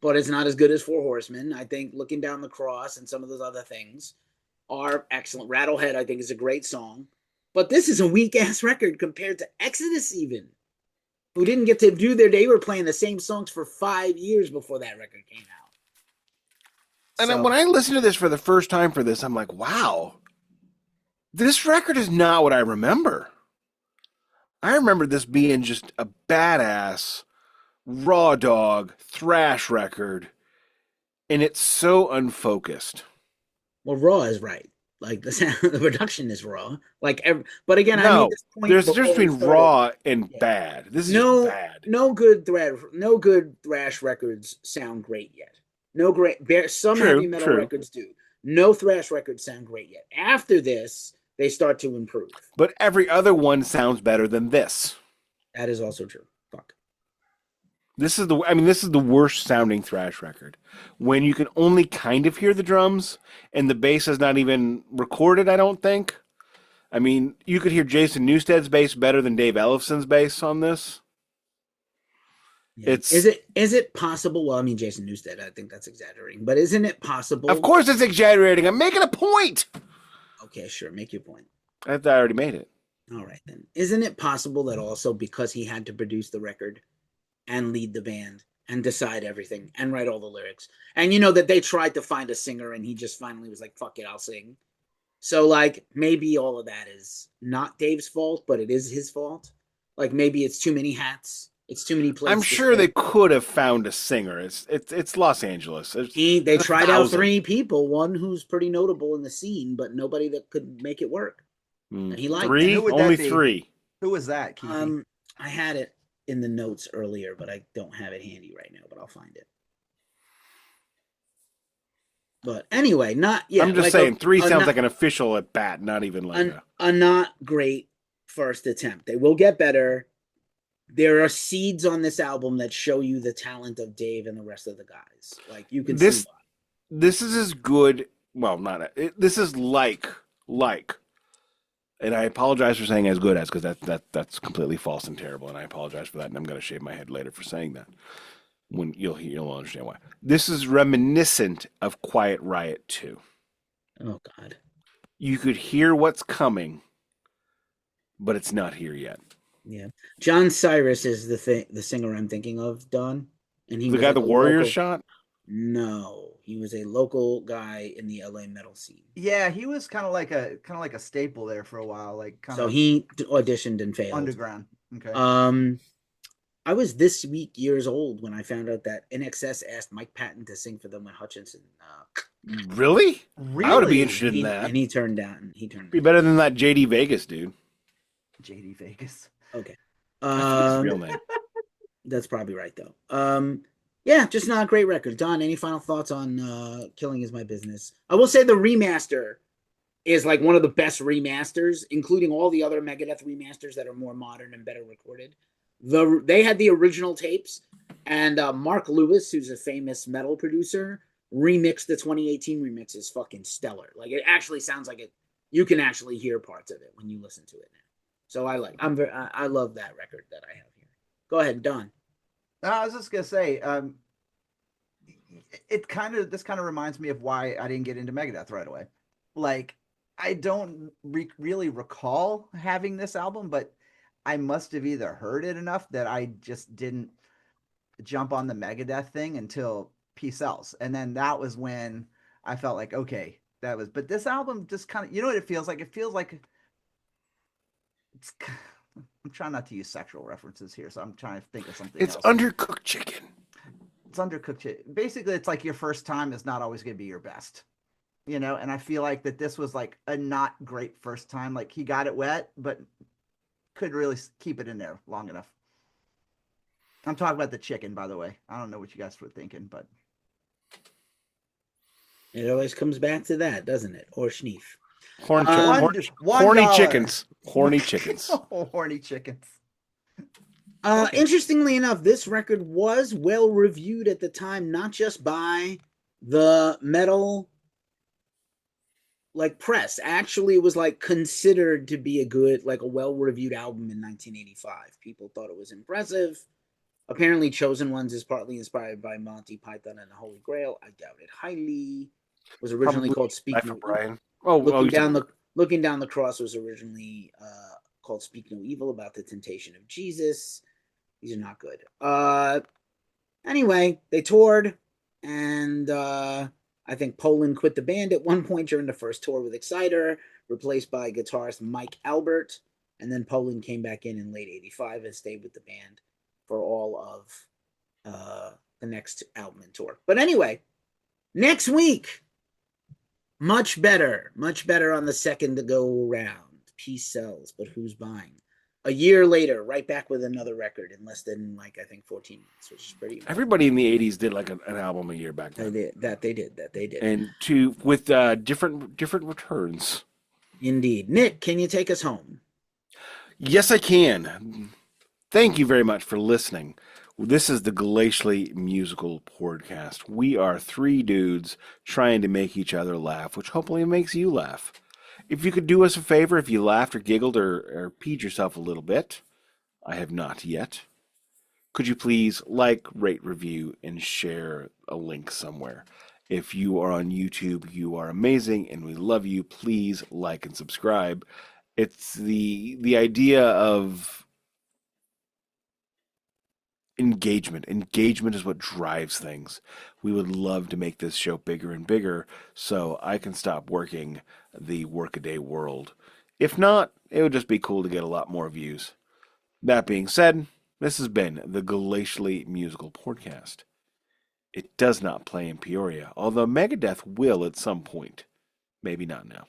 but it's not as good as Four Horsemen. I think Looking Down the Cross and some of those other things are excellent. Rattlehead, I think, is a great song. But this is a weak-ass record compared to Exodus, even, who didn't get to do they were playing the same songs for 5 years before that record came out. And when I listened to this for the first time for this, I'm like, wow, this record is not what I remember. I remember this being just a badass, raw dog, thrash record, and it's so unfocused. Well, raw is right. Like the production is raw. But again, no, I made this point. There's a difference between raw and bad. This is bad. No good thrash records sound great yet. Some heavy metal records do. No thrash records sound great yet. After this, they start to improve. But every other one sounds better than this. That is also true. Fuck. This is the worst sounding thrash record. When you can only kind of hear the drums and the bass is not even recorded, I don't think. I mean, you could hear Jason Newsted's bass better than Dave Ellefson's bass on this. Yeah. Is it possible? Well, I mean, Jason Newsted, I think that's exaggerating, but isn't it possible? Of course it's exaggerating. I'm making a point. Okay, sure. Make your point. I already made it. All right, then. Isn't it possible that also because he had to produce the record and lead the band and decide everything and write all the lyrics, and that they tried to find a singer and he just finally was like, fuck it, I'll sing. So maybe all of that is not Dave's fault, but it is his fault. Maybe it's too many hats. It's too many places. I'm sure they could have found a singer. It's Los Angeles. They tried out 3 people, one who's pretty notable in the scene, but nobody that could make it work. And he liked 3? Only 3. Who was that, Keefy? I had it in the notes earlier, but I don't have it handy right now, but I'll find it. But anyway, I'm just saying 3 sounds like an official at bat, not even like a not great first attempt. They will get better. There are seeds on this album that show you the talent of Dave and the rest of the guys. You can see why. This is as good. Well, this is like, and I apologize for saying as good as, because that's completely false and terrible, and I apologize for that, and I'm going to shave my head later for saying that. When you'll understand why. This is reminiscent of Quiet Riot 2. Oh God. You could hear what's coming, but it's not here yet. Yeah, John Cyrus is the singer I'm thinking of, Don, and he the guy the Warriors shot. No, he was a local guy in the LA metal scene. Yeah, he was kind of like a staple there for a while. So he auditioned and failed. Underground. Okay. I was this week years old when I found out that NXS asked Mike Patton to sing for them with Hutchinson. Really? I would be interested in that. And he turned down. Be better than that JD Vegas dude. JD Vegas. Okay. That's his real name. That's probably right though. Yeah, just not a great record. Don, any final thoughts on Killing Is My Business? I will say the remaster is one of the best remasters, including all the other Megadeth remasters that are more modern and better recorded. They had the original tapes, and Mark Lewis, who's a famous metal producer, remixed the 2018 remix. Is fucking stellar. It actually sounds like it. You can actually hear parts of it when you listen to it now. So I love that record that I have here. Go ahead, Don. I was just gonna say, this kind of reminds me of why I didn't get into Megadeth right away. I don't really recall having this album, but I must have either heard it enough that I just didn't jump on the Megadeth thing until Peace Sells, and then that was when I felt like, okay, that was. But this album just kind of, you know what it feels like? It feels like I'm trying not to use sexual references here, so I'm trying to think of something else. It's undercooked chicken. It's undercooked chicken. Basically, it's like your first time is not always going to be your best. you know, and I feel like that this was like a not great first time. Like he got it wet, but couldn't really keep it in there long enough. I'm talking about the chicken, by the way. I don't know what you guys were thinking, but It always comes back to that, doesn't it? Or schneef. Horny $1. chickens. Horny chickens. Horny chickens. Okay. Interestingly enough, this record was well reviewed at the time, not just by the metal like press. Actually, it was like considered to be a good, like a well-reviewed album in 1985. People thought it was impressive. Apparently, Chosen Ones is partly inspired by Monty Python and the Holy Grail. I doubt it highly. It was originally called Speak No Brian. Looking Down the Cross was originally called Speak No Evil, about the temptation of Jesus. These are not good. Anyway, they toured, and I think Poland quit the band at one point during the first tour with Exciter, replaced by guitarist Mike Albert, and then Poland came back in late '85 and stayed with the band for all of the next album and tour. But anyway, next week, much better on the second to go around. Peace sells, but who's buying? A year later, right back with another record in less than, like, I think 14 months, which is pretty amazing. Everybody in the 80s did like an album a year back then. They did. And with different returns. Indeed. Nick, can you take us home? Yes, I can. Thank you very much for listening. This is the Glacially Musical Podcast. We are three dudes trying to make each other laugh, which hopefully makes you laugh. If you could do us a favor, if you laughed or giggled or peed yourself a little bit, I have not yet, could you please like, rate, review, and share a link somewhere? If you are on YouTube, you are amazing, and we love you. Please like and subscribe. It's the idea of engagement. Engagement is what drives things. We would love to make this show bigger and bigger so I can stop working the workaday world. If not, it would just be cool to get a lot more views. That being said, this has been the Glacially Musical Podcast. It does not play in Peoria, although Megadeth will at some point. Maybe not now.